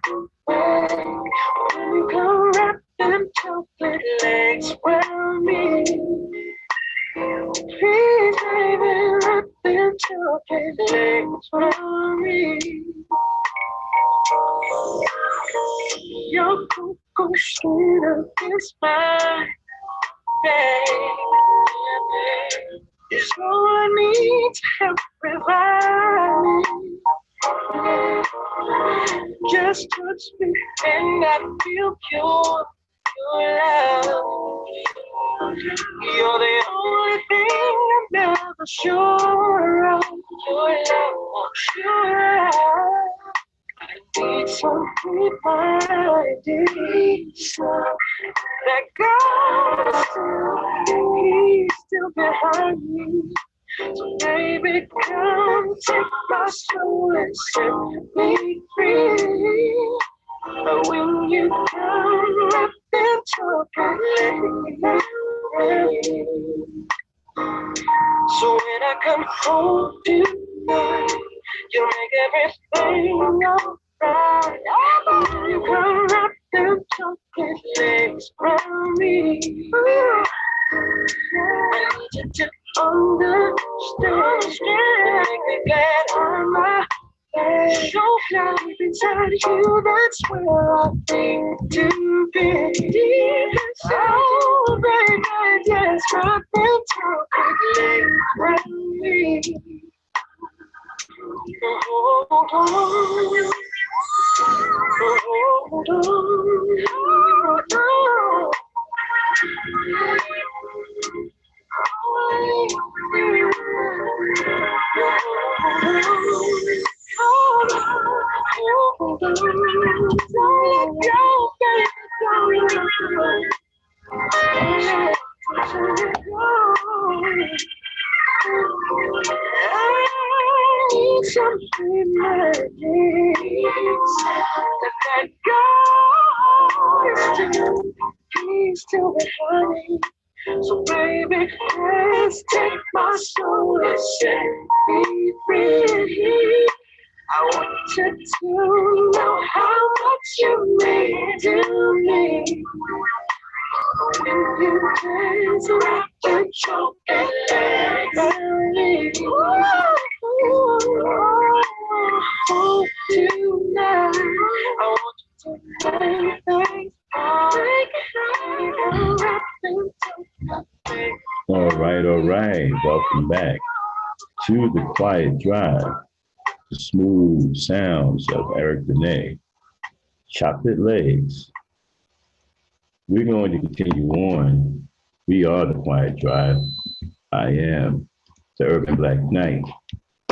When you come wrap them chocolate legs around me, please, baby, wrap them chocolate legs around me. Your cocoa sweeter is mine, baby. It's all I need to help revive me. Just touch me and I feel pure love. You're the only thing I'm never sure of. Your love won't sure of. I need some reminding that God He's still behind me. So baby, come take my soul and set me free. But when you come, wrap So when I come home tonight, you make everything alright. You come wrap them chocolate legs around me. I need you to understand. Make me glad I'm my so deep inside you, that's where I need to be. Deep inside you, baby, just wrap them chocolate legs around me. Hold on, hold on. Something magic that God is still, he's still behind. So baby, let's take my soul and set me free. I want you to know how much you mean to me. When you dance around the choke and barely tonight, I want you to make things All right. Welcome back to the Quiet Drive, the smooth sounds of Eric Benet, Chocolate Legs. We're going to continue on. We are the Quiet Drive. I am the Urban Black Knight.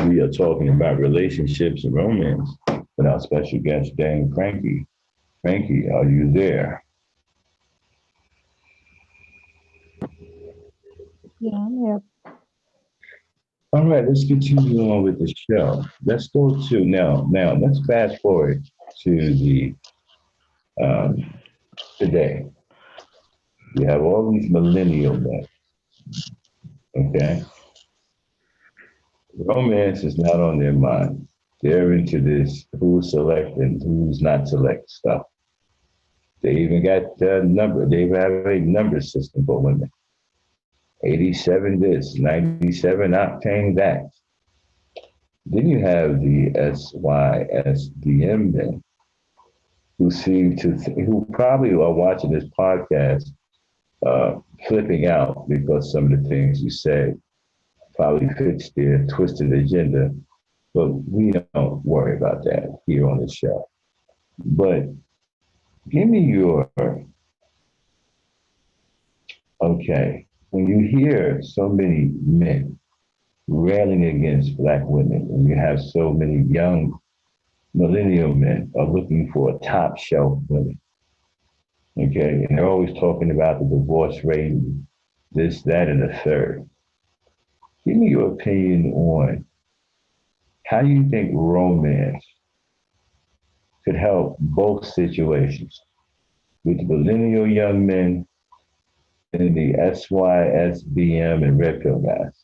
We are talking about relationships and romance with our special guest, Dame Frankie. Frankie, are you there? Yeah, I'm here. All right, let's continue on with the show. Let's go to now. Let's fast forward to the um, today. You have all these millennial men. Okay, romance is not on their mind. They're into this who's select and who's not select stuff. They even got number. They even have a number system for women. 87 this, 97 octane that. Then you have the SYSBM men who seem to, who probably are watching this podcast flipping out because some of the things you said probably fits their twisted agenda. But we don't worry about that here on the show. But give me your, okay, when you hear so many men railing against Black women, and you have so many young millennial men are looking for a top shelf women, okay, and they're always talking about the divorce rate, this, that, and the third. Give me your opinion on how you think romance could help both situations with the millennial young men and the SYSBM and red pill guys.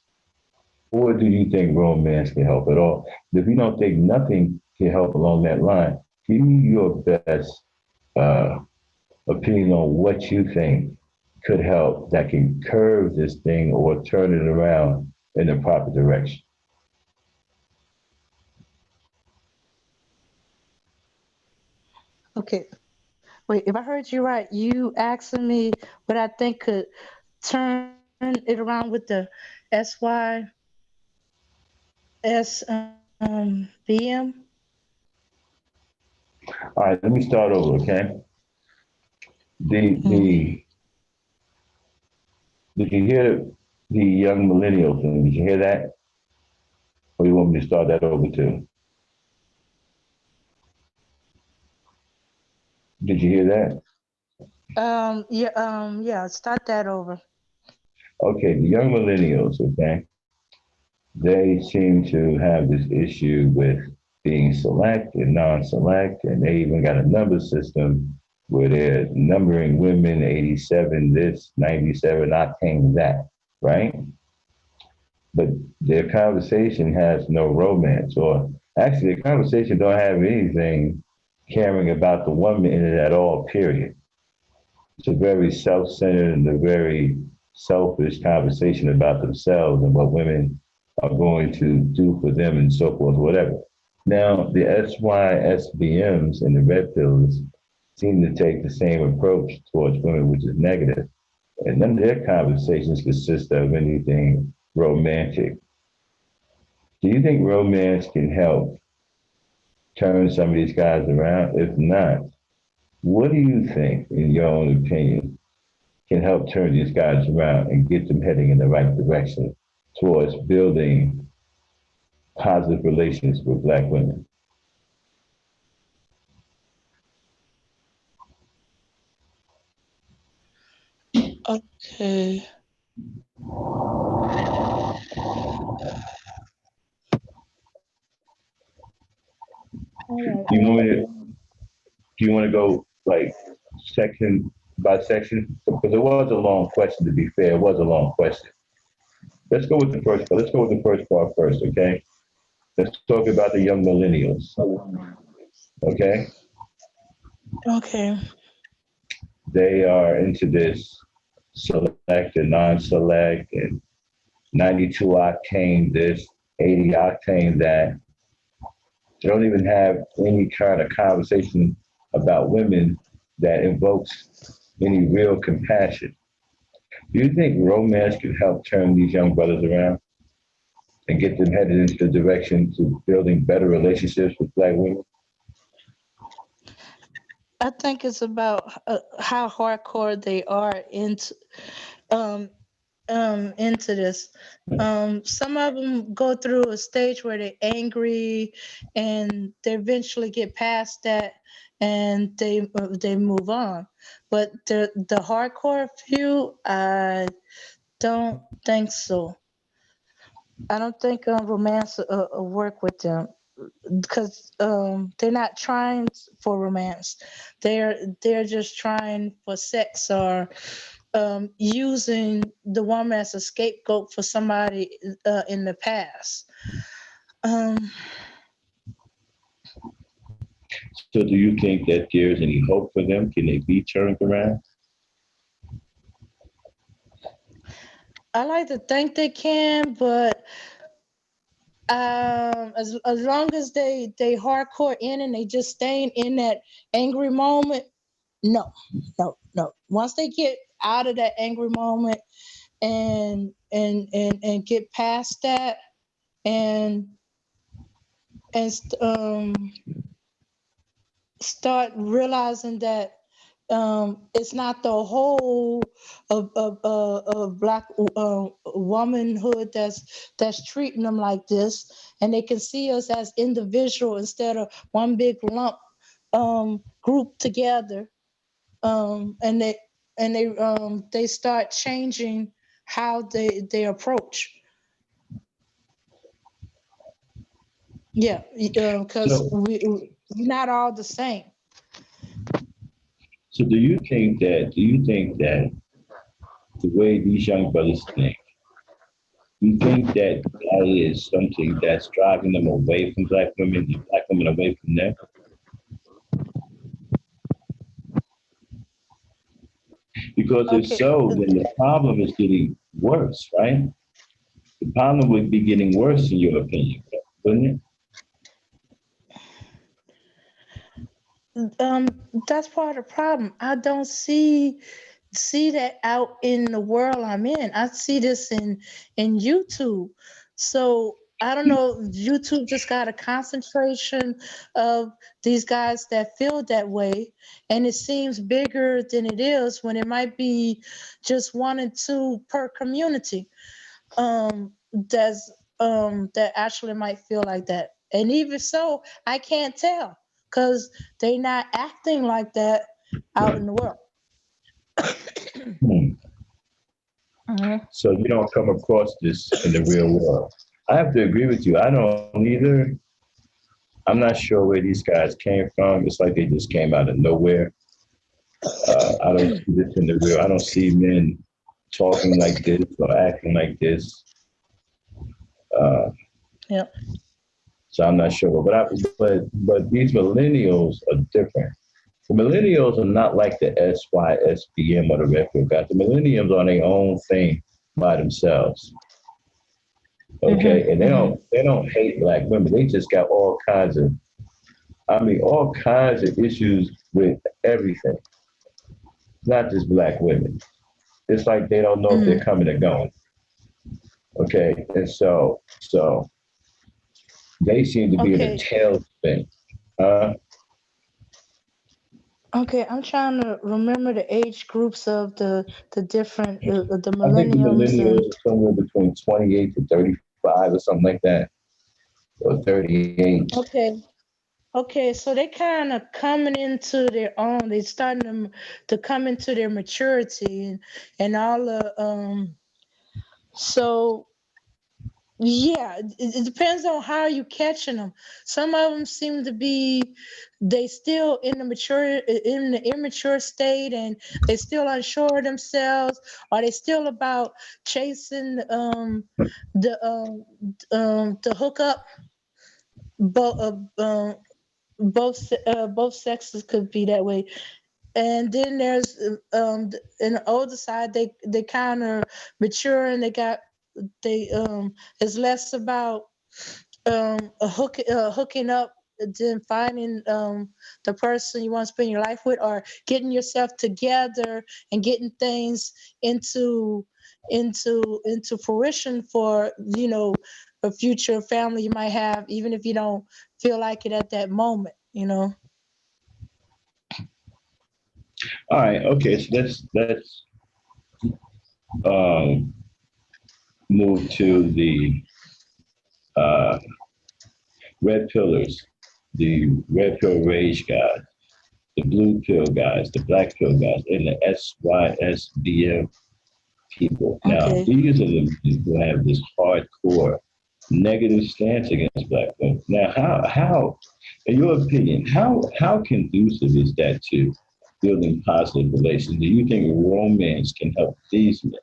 Or do you think romance can help at all? If you don't think nothing can help along that line, give me your best opinion on what you think could help that can curve this thing or turn it around in the proper direction. Okay. Wait, if I heard you right, you asking me what I think could turn it around with the SYSBM. All right, let me start over, okay? The Did you hear the young millennial thing? Did you hear that? Or you want me to start that over too? Did you hear that? Yeah, start that over. Okay, the young millennials, okay, they seem to have this issue with being select and non-select, and they even got a number system where they're numbering women 87 this, 97 octane that, right? But their conversation has no romance, or actually the conversation don't have anything caring about the woman in it at all, period. It's a very self-centered and a very selfish conversation about themselves and what women are going to do for them and so forth, whatever. Now, the SYSBMs and the red pills seem to take the same approach towards women, which is negative. And none of their conversations consist of anything romantic. Do you think romance can help turn some of these guys around? If not, what do you think, in your own opinion, can help turn these guys around and get them heading in the right direction towards building positive relations with Black women? Okay. All Do you right. want me to, do you want to go like section by section? Because it was a long question, to be fair. It was a long question. Let's go with the first part. Let's go with the first part first, okay? Let's talk about the young millennials, okay? Okay. They are into this select and non-select and 92 octane this, 80 octane that. They don't even have any kind of conversation about women that invokes any real compassion. Do you think romance could help turn these young brothers around and get them headed into the direction to building better relationships with Black women? I think it's about how hardcore they are um into this. Some of them go through a stage where they're angry, and they eventually get past that, and they move on. But the hardcore few, I don't think so. I don't think romance work with them because they're not trying for romance. They're just trying for sex, or using the woman as a scapegoat for somebody in the past. Um, So do you think that there's any hope for them? Can they be turned around? I like to think they can, but as long as they hardcore in and they just staying in that angry moment, no, no, no. Once they get out of that angry moment and get past that and and start realizing that it's not the whole of Black womanhood that's treating them like this, and they can see us as individual instead of one big lump group together, and they start changing how they approach. Yeah, because So, we're not all the same. so do you think that the way these young brothers think, you think that that is something that's driving them away from Black women and Black women away from them? Because if Okay. so, then the problem is getting worse, right? The problem would be getting worse, in your opinion, wouldn't it? um that's part of the problem. I don't see that out in the world I'm in. I see this in YouTube. So I don't know if YouTube just got a concentration of these guys that feel that way, and it seems bigger than it is when it might be just one and two per community. That's that actually might feel like that. And even so, I can't tell because they not acting like that out in the world. Hmm. Mhm. So you don't come across this in the real world. I have to agree with you. I don't either. I'm not sure where these guys came from. It's like they just came out of nowhere. I don't see this in the real. I don't see men talking like this or acting like this. Uh, Yeah. so I'm not sure, but these millennials are different. The millennials are not like the SYSBM or the retro guys. The millennials are their own thing by themselves. Okay, and they don't hate black women. They just got all kinds of, I mean, all kinds of issues with everything. Not just black women. It's like they don't know if they're Mm. coming or going. Okay, and so they seem to be in a Okay. tailspin. Okay, I'm trying to remember the age groups of the different the I think the millenniums and millennials are somewhere between 28 to 35 or something like that, or 38. okay. Okay, so they kind of coming into their own. They starting to come into their maturity and all the so yeah, it depends on how you catching them. Some of them seem to be they still in the mature in the immature state and they still unsure of themselves, or they still about chasing the the hookup. Both both sexes could be that way. And then there's in the older side they kind of mature and they it's less about hooking up than finding the person you want to spend your life with, or getting yourself together and getting things into into fruition for a future family you might have, even if you don't feel like it at that moment. All right, okay, so let's um, move to the uh, red pillars, the red pill rage guys, the blue pill guys, the black pill guys, and the SYSBM people. Now, Okay. these are the people who have this hardcore negative stance against black women. Now, in your opinion, how conducive is that to building positive relations? Do you think romance can help these men?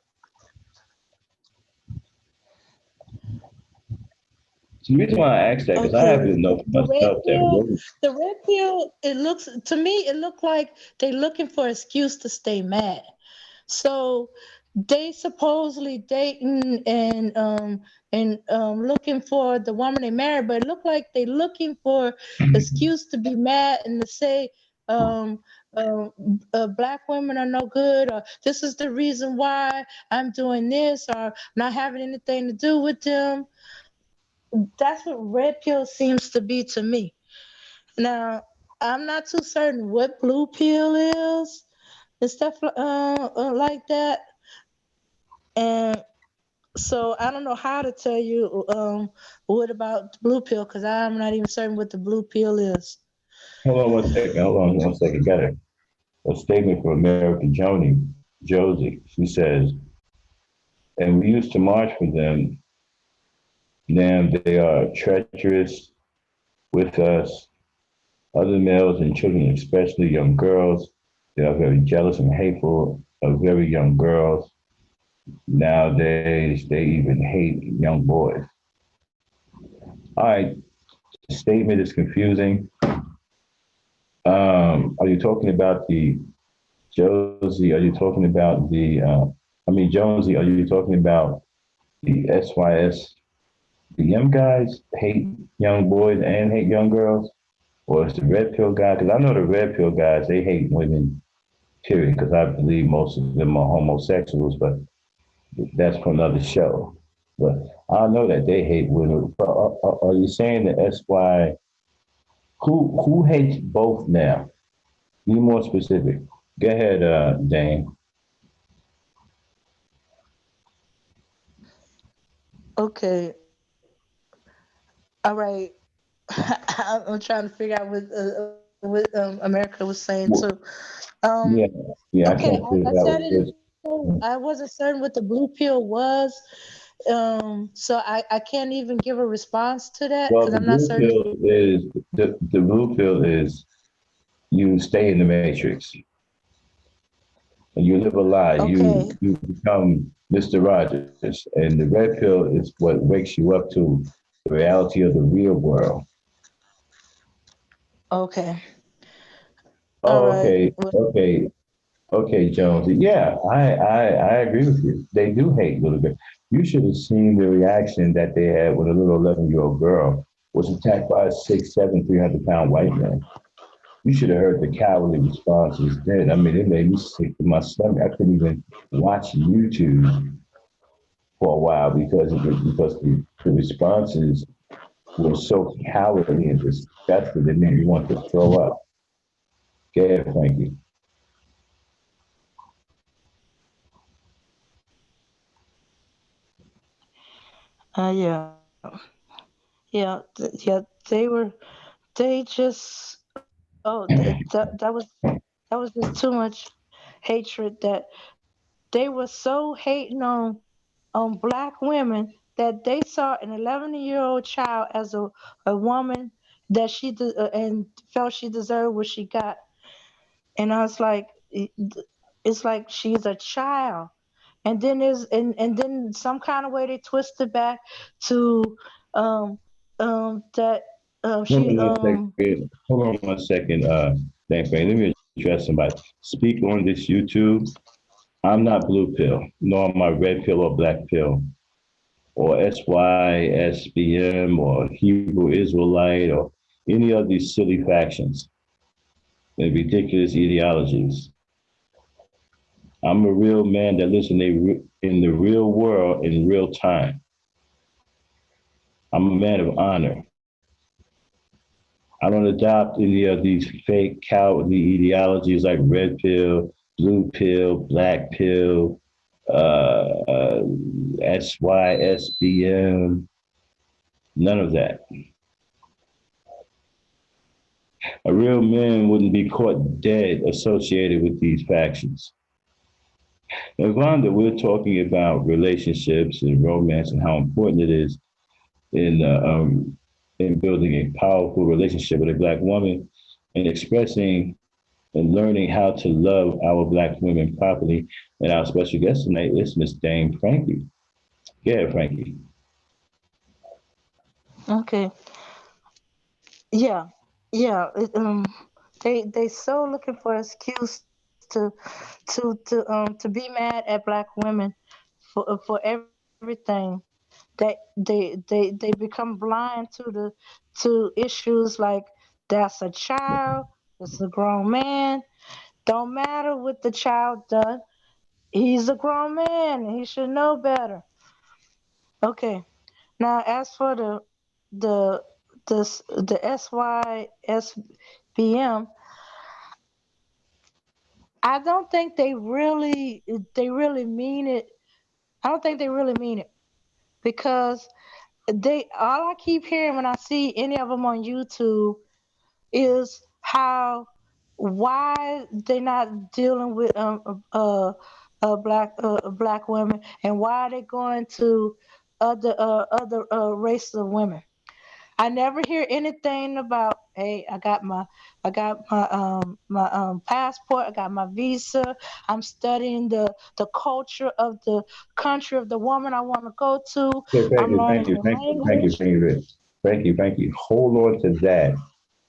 So the reason why I asked that because I Okay. happen to know for The red myself that pill, the red pill, it looks to me, it looked like they looking for an excuse to stay mad. So they supposedly dating and looking for the woman they married, but it looked like they looking for excuse to be mad and to say um black women are no good, or this is the reason why I'm doing this, or not having anything to do with them. That's what red pill seems to be to me. Now, I'm not too certain what blue pill is and stuff like that. And so I don't know how to tell you what about the blue pill, because I'm not even certain what the blue pill is. hold on one second, hold on one second. Got a statement from American Josie. She says, and we used to march for them. Now they are treacherous with us. Other males and children, especially young girls, they are very jealous and hateful of very young girls. Nowadays, they even hate young boys. All right, the statement is confusing. Are you talking about the Josie? Are you talking about Jonesy, are you talking about the SYS, the young guys hate young boys and hate young girls? Or it's the red pill guy? Because I know the red pill guys, they hate women, period, because I believe most of them are homosexuals, but that's for another show. But I know that they hate women. But are you saying that SY, who hates both now? Be more specific. Go ahead, Dane. Okay, all right. I'm trying to figure out what America was saying too. Um, Yeah, yeah, I okay, can't I figure said I out didn't what know. I wasn't certain what the blue pill was. So I can't even give a response to that well, because I'm not certain. the blue pill is you stay in the matrix. and you live a lie. Okay. You become Mr. Rogers, and the red pill is what wakes you up to the reality of the real world. Okay. All Oh, right. okay, okay, okay, Jones. Yeah, I agree with you. They do hate little girls. You should have seen the reaction that they had when a little 11-year-old girl was attacked by a 6'7", 300-pound white man. You should have heard the cowardly responses then. I mean, it made me sick to my stomach. I couldn't even watch YouTube for a while because the responses were so cowardly and disgusting that made me want to throw up. Go ahead, Frankie. Yeah. Yeah. Yeah. They just. Oh, that was just too much hatred. That they were so hating on black women that they saw an 11-year-old child as a woman that and felt she deserved what she got. And I was like, it's like she's a child. And then some kind of way they twisted back to that Hold she on one second. Hold on one second. Thanks, Frankie. Let me address somebody. Speak on this YouTube. I'm not blue pill, nor am I red pill or black pill, or SYSBM or Hebrew Israelite or any of these silly factions and ridiculous ideologies. I'm a real man that lives in the real world in real time. I'm a man of honor. I don't adopt any of these fake cowardly ideologies like red pill, blue pill, black pill, SYSBM, none of that. A real man wouldn't be caught dead associated with these factions. And Vonda, we're talking about relationships and romance and how important it is in in building a powerful relationship with a black woman and expressing and learning how to love our black women properly. And our special guest tonight is Miss Dame Frankie. Yeah, Frankie. okay. Yeah, yeah. They so looking for excuse to be mad at black women for everything. They become blind to issues like that's a child, it's a grown man. Don't matter what the child done. He's a grown man. He should know better. Okay. Now, as for the the SYSBM, I don't think they really mean it. I don't think they really mean it because they all I keep hearing when I see any of them on YouTube is how why they not dealing with black women and why they going to other races of women. I never hear anything about, hey, I got my passport, I got my visa, I'm studying the culture of the country of the woman I want to go to, Okay, I'm thank learning you, the thank you, thank you, language. thank you. Hold on to that.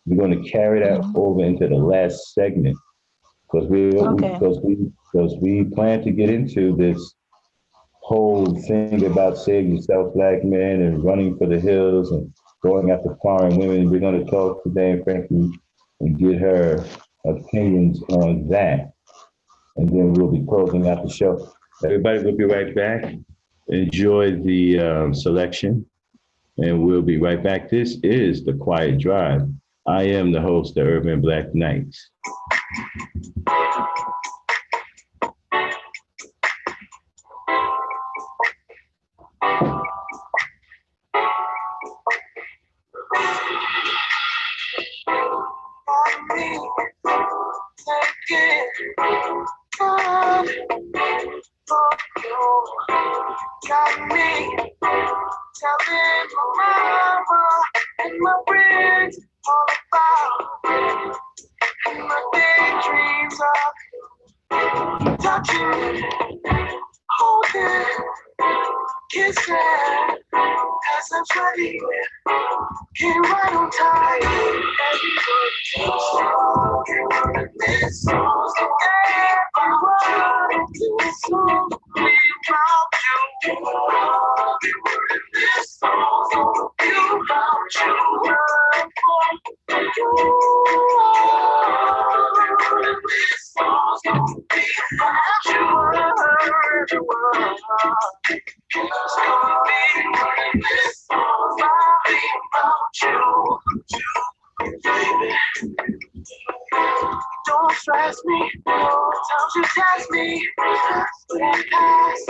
We're going to carry that Mhm. over into the last segment Okay. because we plan to get into this whole thing about saving yourself, black men, and running for the hills and going after foreign women. We're going to talk today, and Frankie, and get her opinions on that. And then we'll be closing out the show. Everybody, we'll be right back. Enjoy the selection, and we'll be right back. This is The Quiet Drive. I am the host, the Urban Black Knights. Got me telling my mama and my friends all about and my daydreams of Kiss that, cause I'm ready. Came right on time. Every word is song. This song's every word. This song be about you. Every word in this song be about you. You. Every word in this song be about you. Every word. It's gonna be this song be about you, baby. Don't stress me, times you test me, that pass.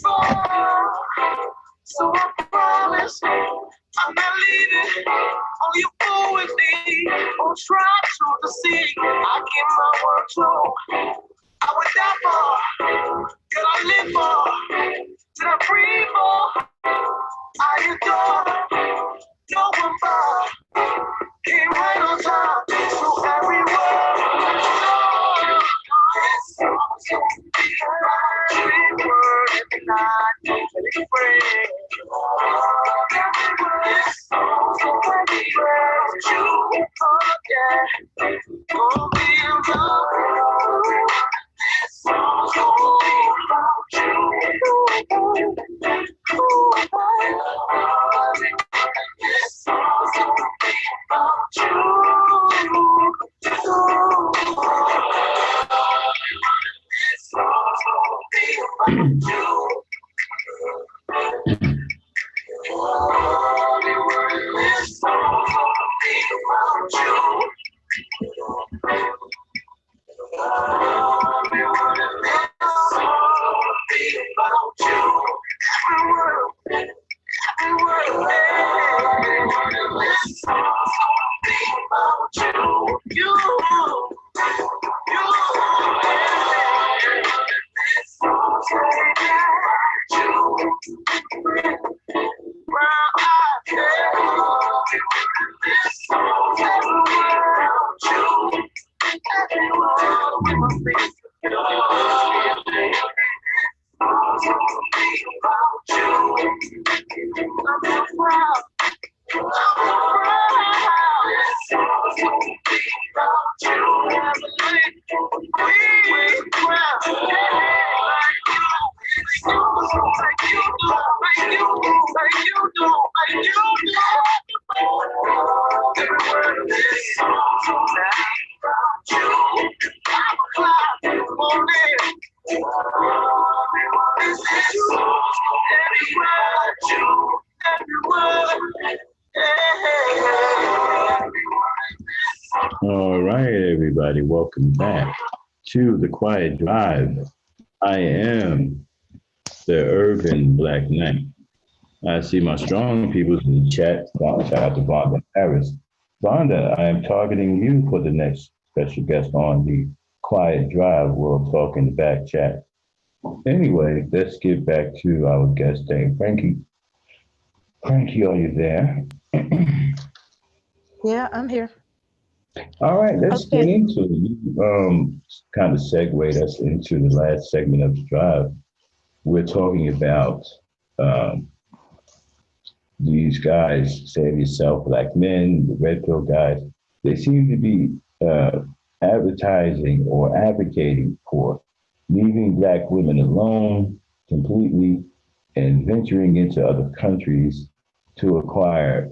Oh, so I promise I'm not leaving. All you go with me, won't try to deceive. I give my word to. I would die for, girl I live for, till I breathe for. I adore, no one but. Came right on time, so every word. This song's gonna be every word, every night, every breath. This song's gonna be about you, oh yeah. Gonna be about you. This song's gonna be about you. This song's gonna be about you. This song's gonna be about you. This song's gonna be about you. All right, everybody, welcome back to the Quiet Drive. I am the Urban Black Knight. I see my strong people in the chat. Shout out to Vonda Harris. Vonda, I am targeting you for the next special guest on the Quiet Drive. We'll talk in the back chat. Anyway, let's get back to our guest today, Frankie. Frankie, are you there? Yeah, I'm here. All right, let's get Okay. into kind of segue us into the last segment of the drive. We're talking about um, these guys, save yourself, black men, the red pill guys. They seem to be advertising or advocating for leaving black women alone completely and venturing into other countries to acquire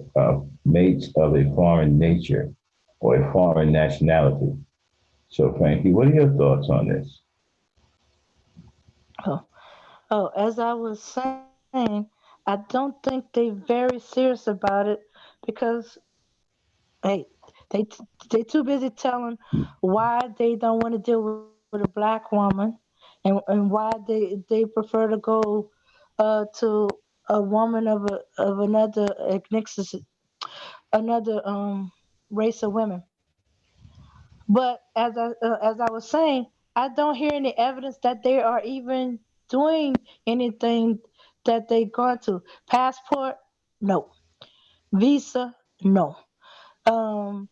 mates of a foreign nature or a foreign nationality. So, Frankie, what are your thoughts on this? Oh, as I was saying, I don't think they're very serious about it because hey, they they too busy telling why they don't want to deal with a black woman, and why they prefer to go to a woman of another ethnicity, another race of women. But as I was saying, I don't hear any evidence that they are even doing anything that they going to. Passport, no. Visa, no. Um,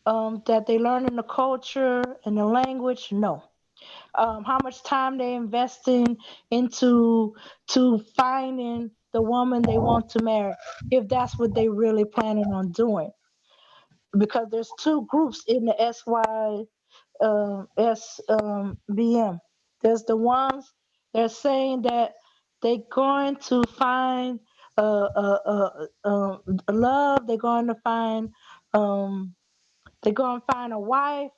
that they learn in the culture and the language, no. how much time they investing into to finding the woman they want to marry, if that's what they really planning on doing. Because there's two groups in the SBM. There's the ones they're saying that they're going to find love. They're going to find a wife,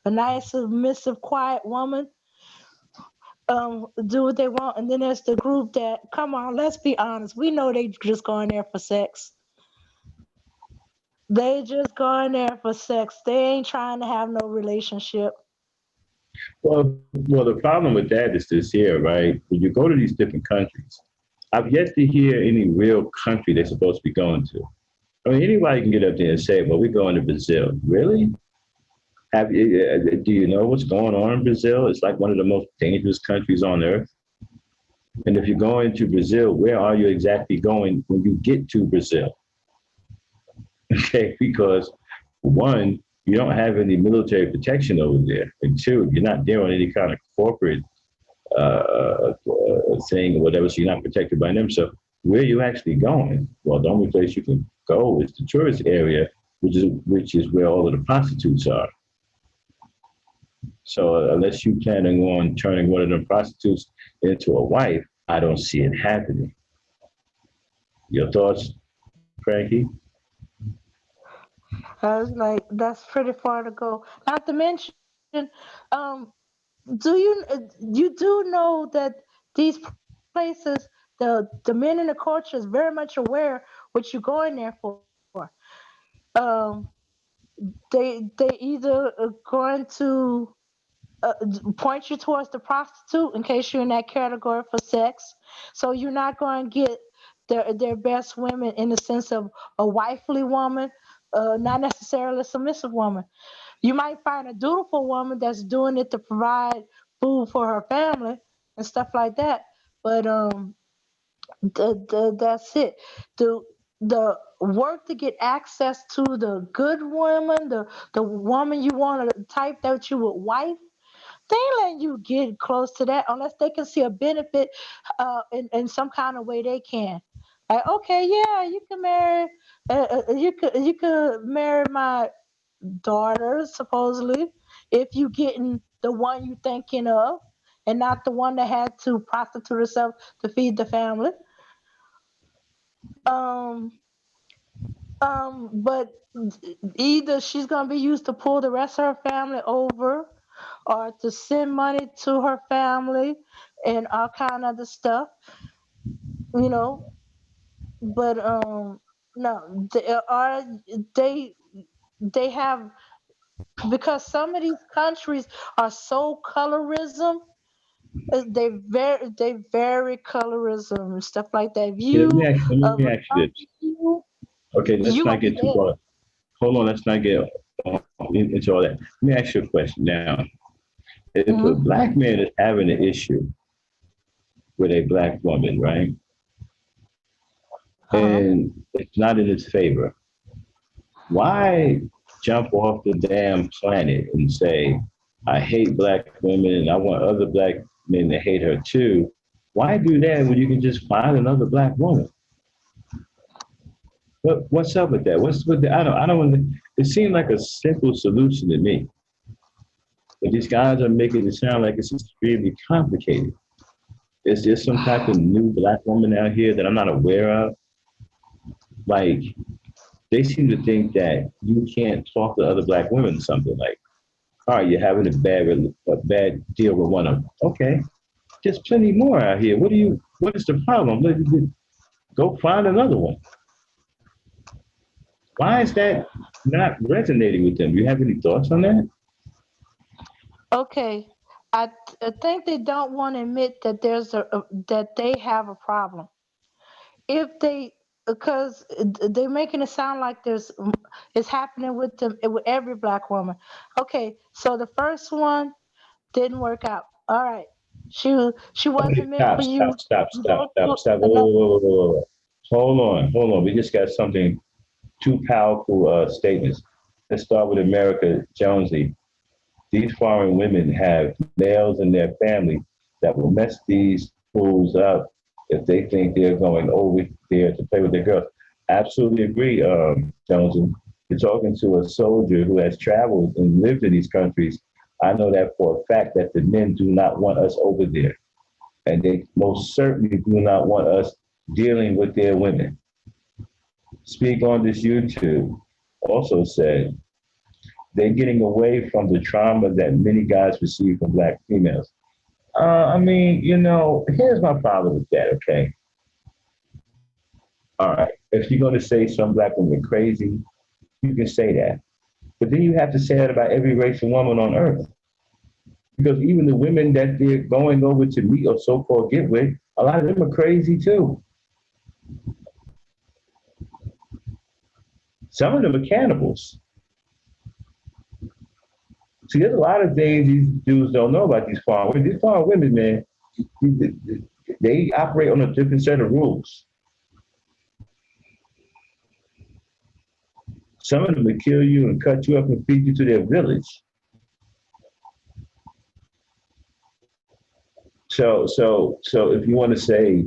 a nice, submissive, quiet woman. Do what they want, and then there's the group that, come on, let's be honest. We know they just going there for sex. They just going there for sex. They ain't trying to have no relationship. Well, the problem with that is this here, right? When you go to these different countries, I've yet to hear any real country they're supposed to be going to. I mean, anybody can get up there and say, "Well, we're going to Brazil." Really? Do you know what's going on in Brazil? It's like one of the most dangerous countries on earth. And if you're going to Brazil, where are you exactly going when you get to Brazil? Okay, because one, you don't have any military protection over there, and two, you're not there on any kind of corporate thing or whatever, so you're not protected by them. So where are you actually going? Well, the only place you can go is the tourist area, which is where all of the prostitutes are. So unless you planning on turning one of them prostitutes into a wife, I don't see it happening. Your thoughts, Frankie? I was like, that's pretty far to go. Not to mention, um, you do know that these places, the men in the culture is very much aware what you're going there for. Um, they either are going to point you towards the prostitute in case you're in that category for sex. So you're not going to get their best women in the sense of a wifely woman, not necessarily a submissive woman. You might find a dutiful woman that's doing it to provide food for her family and stuff like that. But that's it. The work to get access to the good woman, the woman you want to type that you would wife, they ain't letting you get close to that unless they can see a benefit in some kind of way they can. Like, okay, yeah, you can marry, you could marry my daughter supposedly if you getting the one you thinking of and not the one that had to prostitute herself to feed the family. Um, but either she's gonna be used to pull the rest of her family over, or to send money to her family, and all kind of other stuff, you know. But no, they they have, because some of these countries are so colorism. They very colorism and stuff like that. If Yeah, you let me ask you respond this. to you, Okay, let's you not gonna be get too dead. far. Hold on, let's not get into all that. Let me ask you a question now. If a Hmm. black man is having an issue with a black woman, right, Uh-huh. and it's not in his favor, why jump off the damn planet and say, I hate black women and I want other black men to hate her too? Why do that when you can just find another black woman? What's up with that? What's with the, I don't want to, it seemed like a simple solution to me. But these guys are making it sound like it's extremely complicated. Is there some type of new black woman out here that I'm not aware of? Like, they seem to think that you can't talk to other black women or something like, all right, you're having a bad deal with one of them. Okay, there's plenty more out here. What is the problem? Go find another one. Why is that not resonating with them? Do you have any thoughts on that? Okay, I think they don't want to admit that that they have a problem. If they, because they're making it sound like it's happening with them, with every black woman. Okay, so the first one didn't work out. All right, she Okay, wasn't meant stop, for stop, you. stop, You stop, go stop, to stop. Whoa, another. whoa, whoa, whoa, whoa. Hold on. We just got something, 2 powerful statements. Let's start with America Jonesy. these foreign women have males in their family that will mess these fools up if they think they're going over there to play with their girls. Absolutely agree, Johnson. You're talking to a soldier who has traveled and lived in these countries. I know that for a fact that the men do not want us over there. And they most certainly do not want us dealing with their women. Speak on this YouTube also said they're getting away from the trauma that many guys receive from black females. I mean, here's my problem with that, okay? All right. If you're going to say some black women crazy, you can say that. But then you have to say that about every race of woman on earth. Because even the women that they're going over to meet or so-called get with, a lot of them are crazy too. Some of them are cannibals. See, there's a lot of things these dudes don't know about these foreign women. These foreign women, man, they operate on a different set of rules. Some of them will kill you and cut you up and feed you to their village. So if you want to say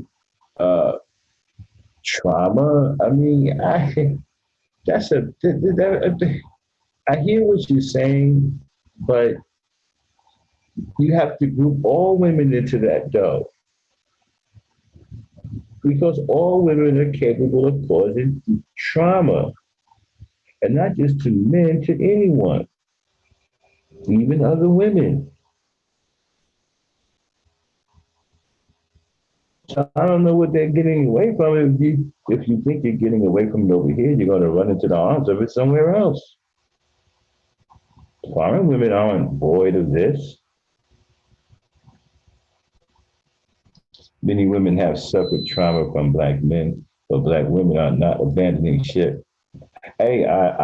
trauma, I mean, that's I hear what you're saying, but you have to group all women into that though, because all women are capable of causing trauma, and not just to men, to anyone, even other women. So I don't know what they're getting away from. If you think you're getting away from it over here, you're going to run into the arms of it somewhere else. Foreign women aren't void of this. Many women have suffered trauma from black men, but black women are not abandoning ship. Hey, shout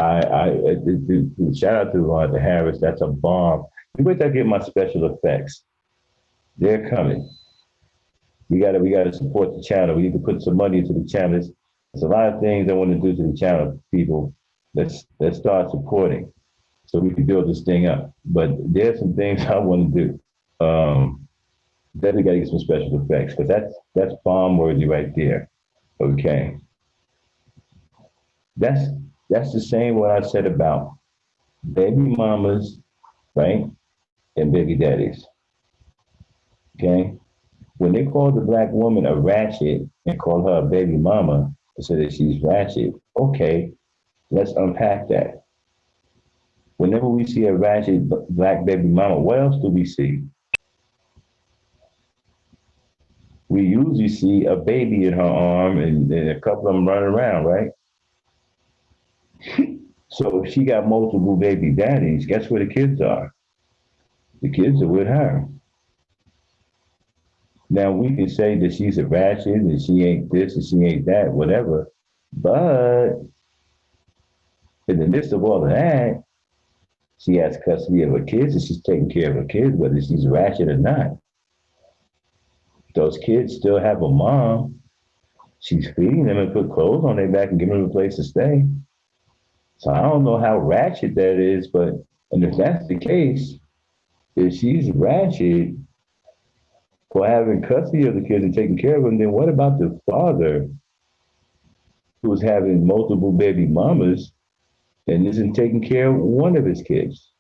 out to Rhonda Harris. That's a bomb. You wait till I get my special effects. They're coming. We gotta support the channel. We need to put some money into the channel. There's a lot of things I want to do to the channel, people. Let's start supporting so we can build this thing up. But there's some things I want to do. Definitely gotta get some special effects because that's bomb worthy right there. Okay. That's that's the same what I said about baby mamas, right? And baby daddies. Okay. When they call the black woman a ratchet and call her a baby mama and say that she's ratchet, okay, let's unpack that. Whenever we see a ratchet black baby mama, what else do we see? We usually see a baby in her arm and a couple of them running around, right? So if she got multiple baby daddies, guess where the kids are? The kids are with her. Now we can say that she's a ratchet and she ain't this and she ain't that, whatever. But in the midst of all of that, she has custody of her kids and she's taking care of her kids, whether she's ratchet or not. Those kids still have a mom. She's feeding them and put clothes on their back and giving them a place to stay. So I don't know how ratchet that is, but and if that's the case, if she's ratchet for having custody of the kids and taking care of them, then what about the father who's having multiple baby mamas and isn't taking care of one of his kids?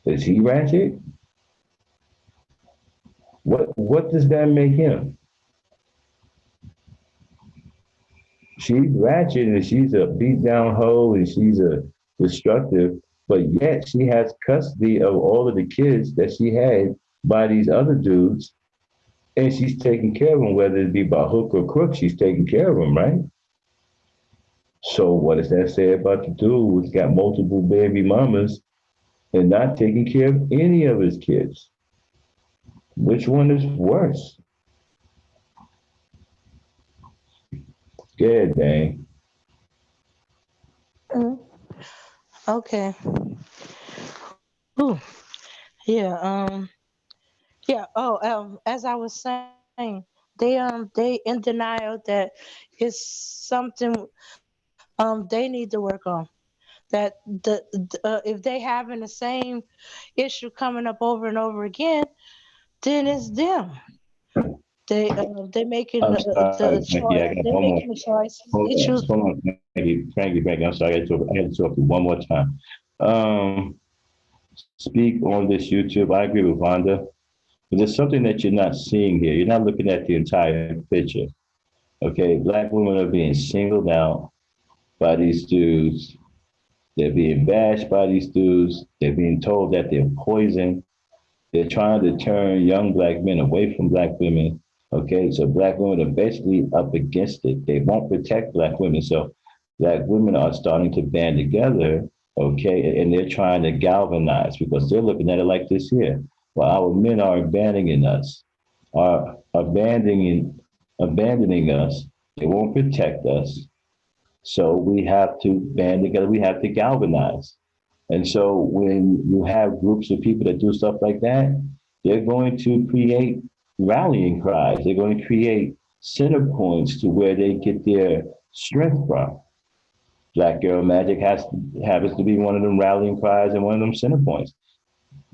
Is he ratchet? What does that make him? She's ratchet and she's a beat down hoe and she's a destructive, but yet she has custody of all of the kids that she had by these other dudes, and she's taking care of them, whether it be by hook or crook, she's taking care of them, right? So what does that say about the dude who's got multiple baby mamas and not taking care of any of his kids? Which one is worse? Good, dang. Okay. Ooh. Yeah. Yeah. Oh. As I was saying, they in denial that it's something they need to work on. They that if they having the same issue coming up over and over again, then it's them. They making I'm sorry, the Frankie. I choice. got They one more. making the choices. Hold They on, choose. hold on, Frankie. I'm sorry. I got to talk to you one more time. Um, Speak on this YouTube. I agree with Vonda. But there's something that you're not seeing here. You're not looking at the entire picture. Okay, black women are being singled out by these dudes. They're being bashed by these dudes. They're being told that they're poison. They're trying to turn young black men away from black women. Okay, so black women are basically up against it. They won't protect black women. So black women are starting to band together, okay, and they're trying to galvanize because they're looking at it like this here. Well, our men are abandoning us, are abandoning us. They won't protect us. So we have to band together. We have to galvanize. And so when you have groups of people that do stuff like that, they're going to create rallying cries. They're going to create center points to where they get their strength from. Black Girl Magic happens to be one of them rallying cries and one of them center points.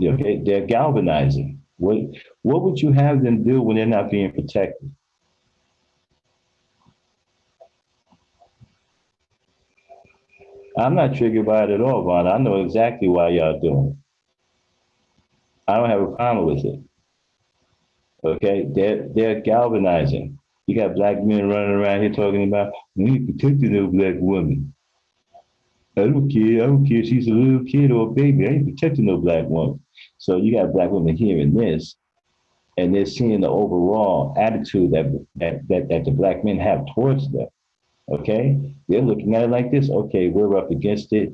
Okay, they're galvanizing. What would you have them do when they're not being protected? I'm not triggered by it at all, Vaughn. I know exactly why y'all doing it. I don't have a problem with it. Okay, they're galvanizing. You got black men running around here talking about we need to protect the black woman. I don't care. I don't care if she's a little kid or a baby. I ain't protecting no black woman. So you got black women hearing this, and they're seeing the overall attitude that the black men have towards them. Okay, they're looking at it like this. Okay, we're up against it.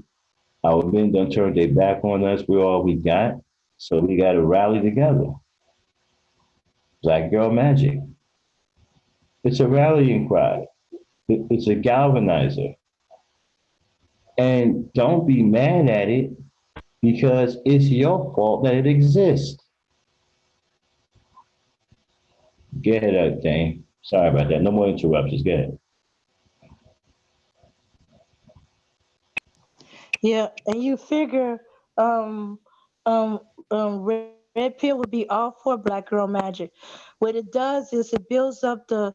Our men done turned their back on us. We're all we got. So we got to rally together. Black girl magic. It's a rallying cry. It's a galvanizer. And don't be mad at it because it's your fault that it exists. Get it out, Dane. Sorry about that. No more interruptions. Get it. Yeah, and you figure um um red pill would be all for black girl magic. What it does is it builds up the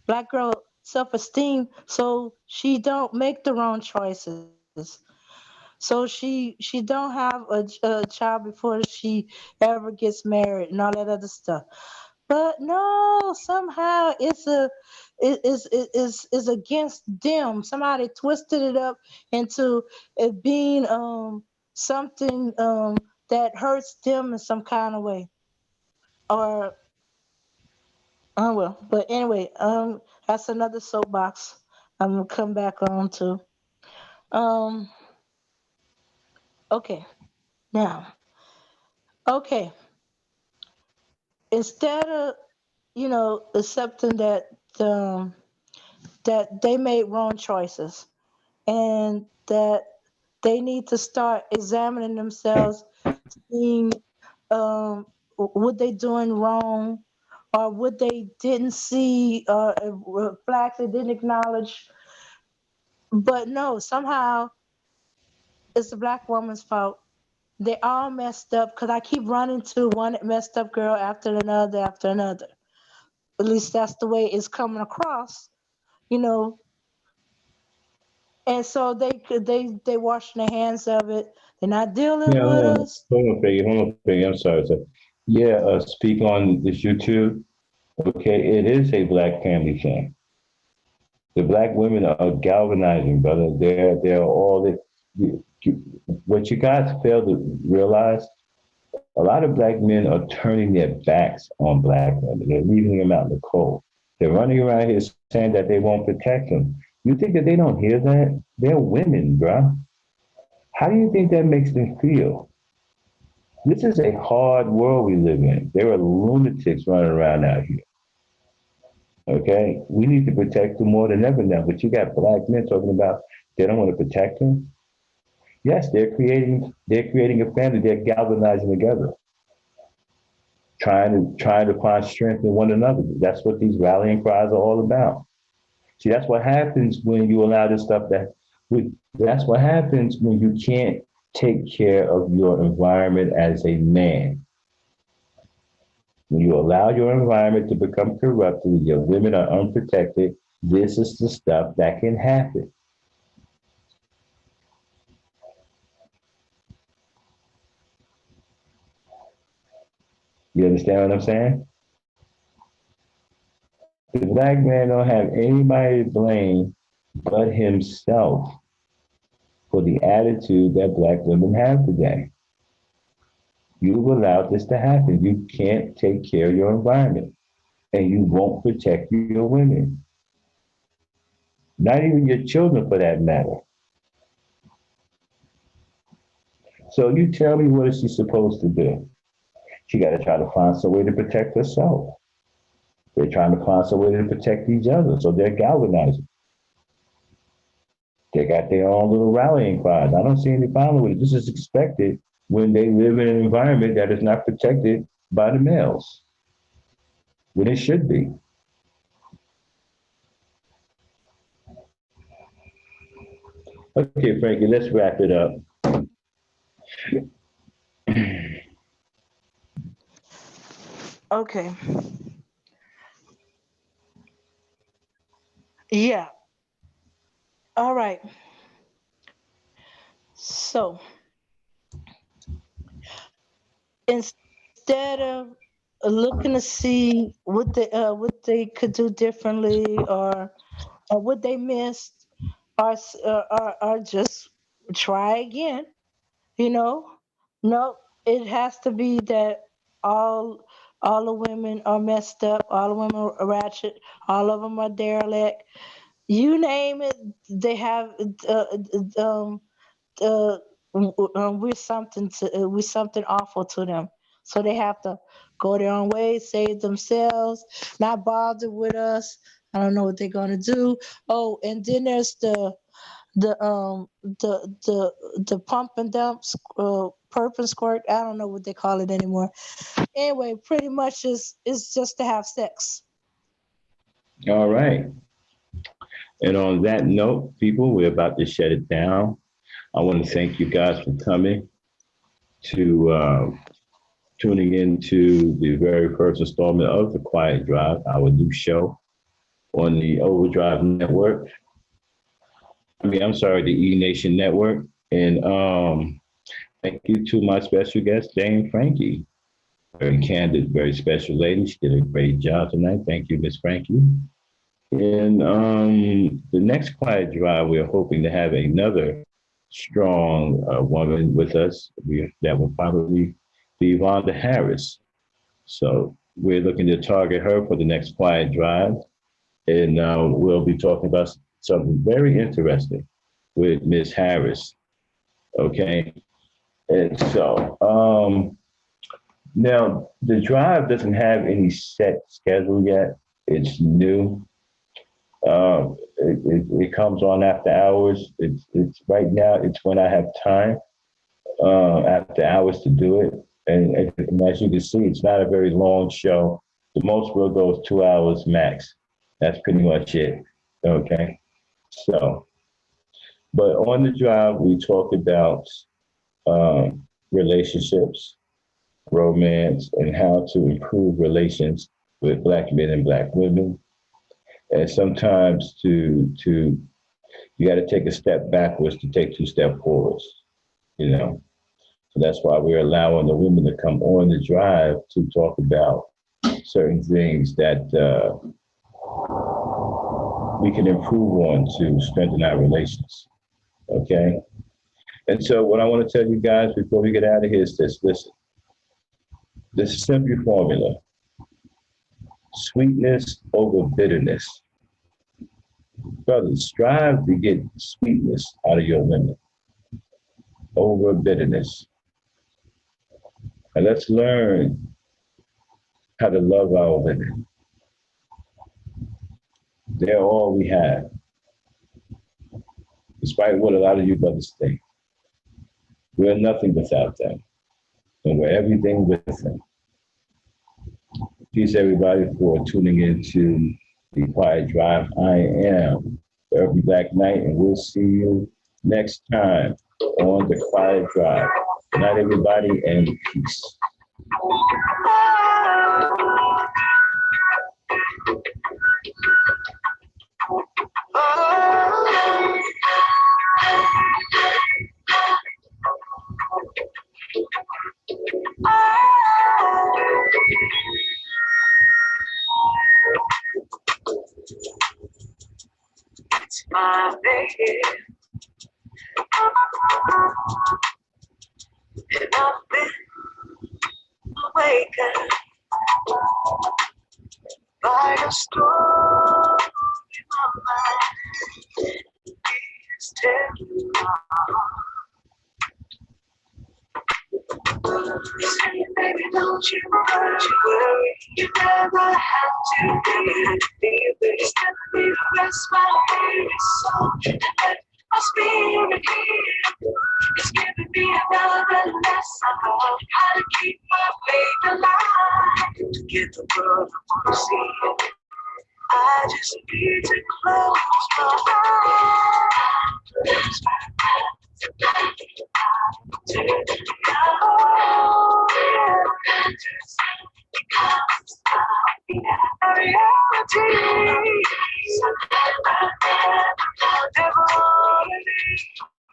black girl self-esteem so she don't make the wrong choices. So she don't have a child before she ever gets married and all that other stuff. But no, somehow it's against them. Somebody twisted it up into it being something that hurts them in some kind of way. Or oh well. But anyway, that's another soapbox I'm gonna come back on to. Um okay. Now, okay. Instead of, accepting um that they made wrong choices and that they need to start examining themselves, seeing what they doing wrong or what they didn't see flags they didn't acknowledge. But no, somehow it's the black woman's fault. They all messed up because I keep running to one messed up girl after another. At least that's the way it's coming across, you know. And so they washing their hands of it. They're not dealing Yeah, with us. hold on, Peggy. I'm sorry, sir. Yeah, speak on this YouTube. Okay, it is a black family thing. The black women are galvanizing, brother. They're all the, what you guys fail to realize. A lot of black men are turning their backs on black women. They're leaving them out in the cold. They're running around here saying that they won't protect them. You think that they don't hear that? They're women, bruh. How do you think that makes them feel? This is a hard world we live in. There are lunatics running around out here. Okay, we need to protect them more than ever now. But you got black men talking about they don't want to protect them. Yes, they're creating a family. They're galvanizing together, trying to find strength in one another. That's what these rallying cries are all about. See, that's what happens when you allow this stuff that That's what happens when you can't take care of your environment as a man. When you allow your environment to become corrupted, your women are unprotected, this is the stuff that can happen. You understand what I'm saying? The black man don't have anybody to blame but himself for the attitude that black women have today. You've allowed this to happen. You can't take care of your environment and you won't protect your women. Not even your children for that matter. So you tell me, what is she supposed to do? She got to try to find some way to protect herself. They're trying to find some way to protect each other. So they're galvanizing. They got their own little rallying cries. I don't see any problem with it. This is expected when they live in an environment that is not protected by the males, when it should be. Okay, Frankie, let's wrap it up. Okay. Yeah. All right. So instead of looking to see what they could do differently, or what they missed, or just try again, you know, no, it has to be that all all the women are messed up, all the women are ratchet, all of them are derelict. You name it, they have uh, we're something awful to them. So they have to go their own way, save themselves, not bother with us. I don't know what they're gonna do. Oh, and then there's the um the pump and dump, perp and squirt. I don't know what they call it anymore. Anyway, pretty much is it's just to have sex. All right. And on that note, people, we're about to shut it down. I want to thank you guys for coming to tuning into the very first installment of The Quiet Drive, our new show on the Overdrive Network. I'm sorry, the E Nation Network. And thank you to my special guest, Dame Frankie. Very candid, very special lady. She did a great job tonight. Thank you, Miss Frankie. And the next Quiet Drive, we're hoping to have another strong woman with us. That will probably be Vonda Harris. So we're looking to target her for the next Quiet Drive. And we'll be talking about something very interesting with Miss Harris. Okay. And so now the drive doesn't have any set schedule yet. It's new. It comes on after hours. It's right now. It's when I have time after hours to do it. And as you can see, it's not a very long show. The most we'll go is 2 hours max. That's pretty much it. Okay. So, but on the drive, we talk about relationships, romance, and how to improve relations with Black men and Black women. And sometimes you got to take a step backwards to take 2 steps forwards, you know. So that's why we're allowing the women to come on the drive to talk about certain things that we can improve on to strengthen our relations. Okay. And so what I want to tell you guys before we get out of here is this: listen, this simple formula: sweetness over bitterness. Brothers, strive to get sweetness out of your women over bitterness. And let's learn how to love our women. They're all we have, despite what a lot of you brothers think. We're nothing without them, and we're everything with them. Peace, everybody, for tuning into The Quiet Drive. I am Every Black Knight, and we'll see you next time on the Quiet Drive. Good night, everybody, and peace. It's my baby, and I've been awakened by a story my mind is telling. Say, baby, don't you worry. You never have to be this. Gonna be the rest my baby soul. And let my spirit heal. It's giving me another lesson on how to keep my faith alive. To get the world I wanna see it, I just need to close my eyes.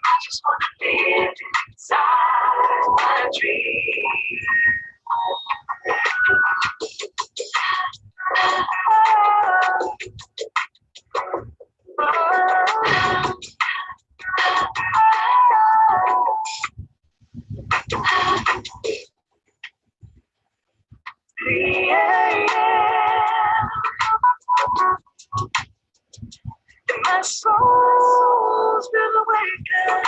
I just wanna live inside my dream. And my soul's been awakened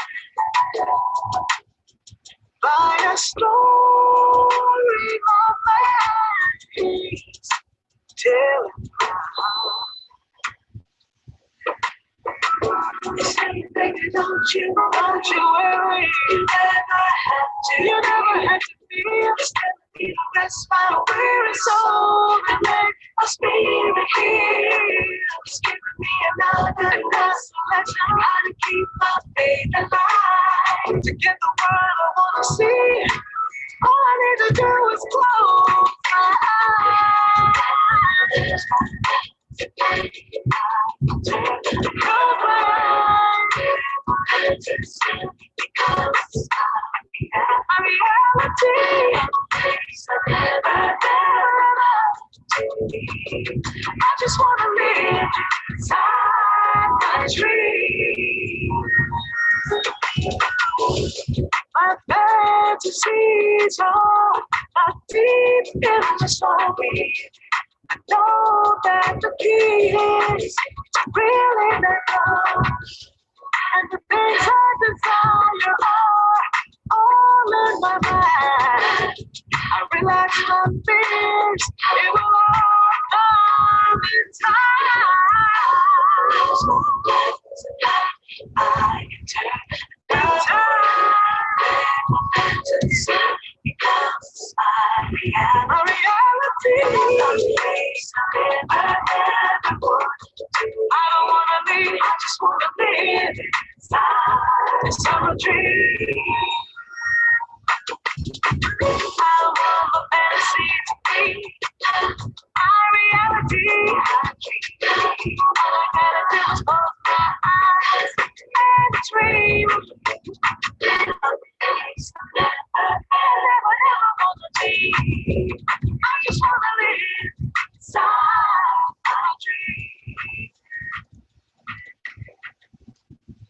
by a story my mind is telling. Say, baby, don't you worry. You never have to feel. It's gonna be the rest my weary soul. And let my spirit heal. It's giving me another lesson how to keep my faith alive. To get the world I wanna see, all I need to do is close my eyes. Because my reality, I just wanna live inside my dream. My fantasies are not deep in the story. I know that the key is to really let go. And the things I desire are all in my mind. I relax my fears, it will all come in time. I can turn the time to see because my reality. I don't wanna leave, I just wanna live inside this summer dream. I want the fantasy to be my reality. All I gotta do is close my eyes and dream of a place I never, never wanna be.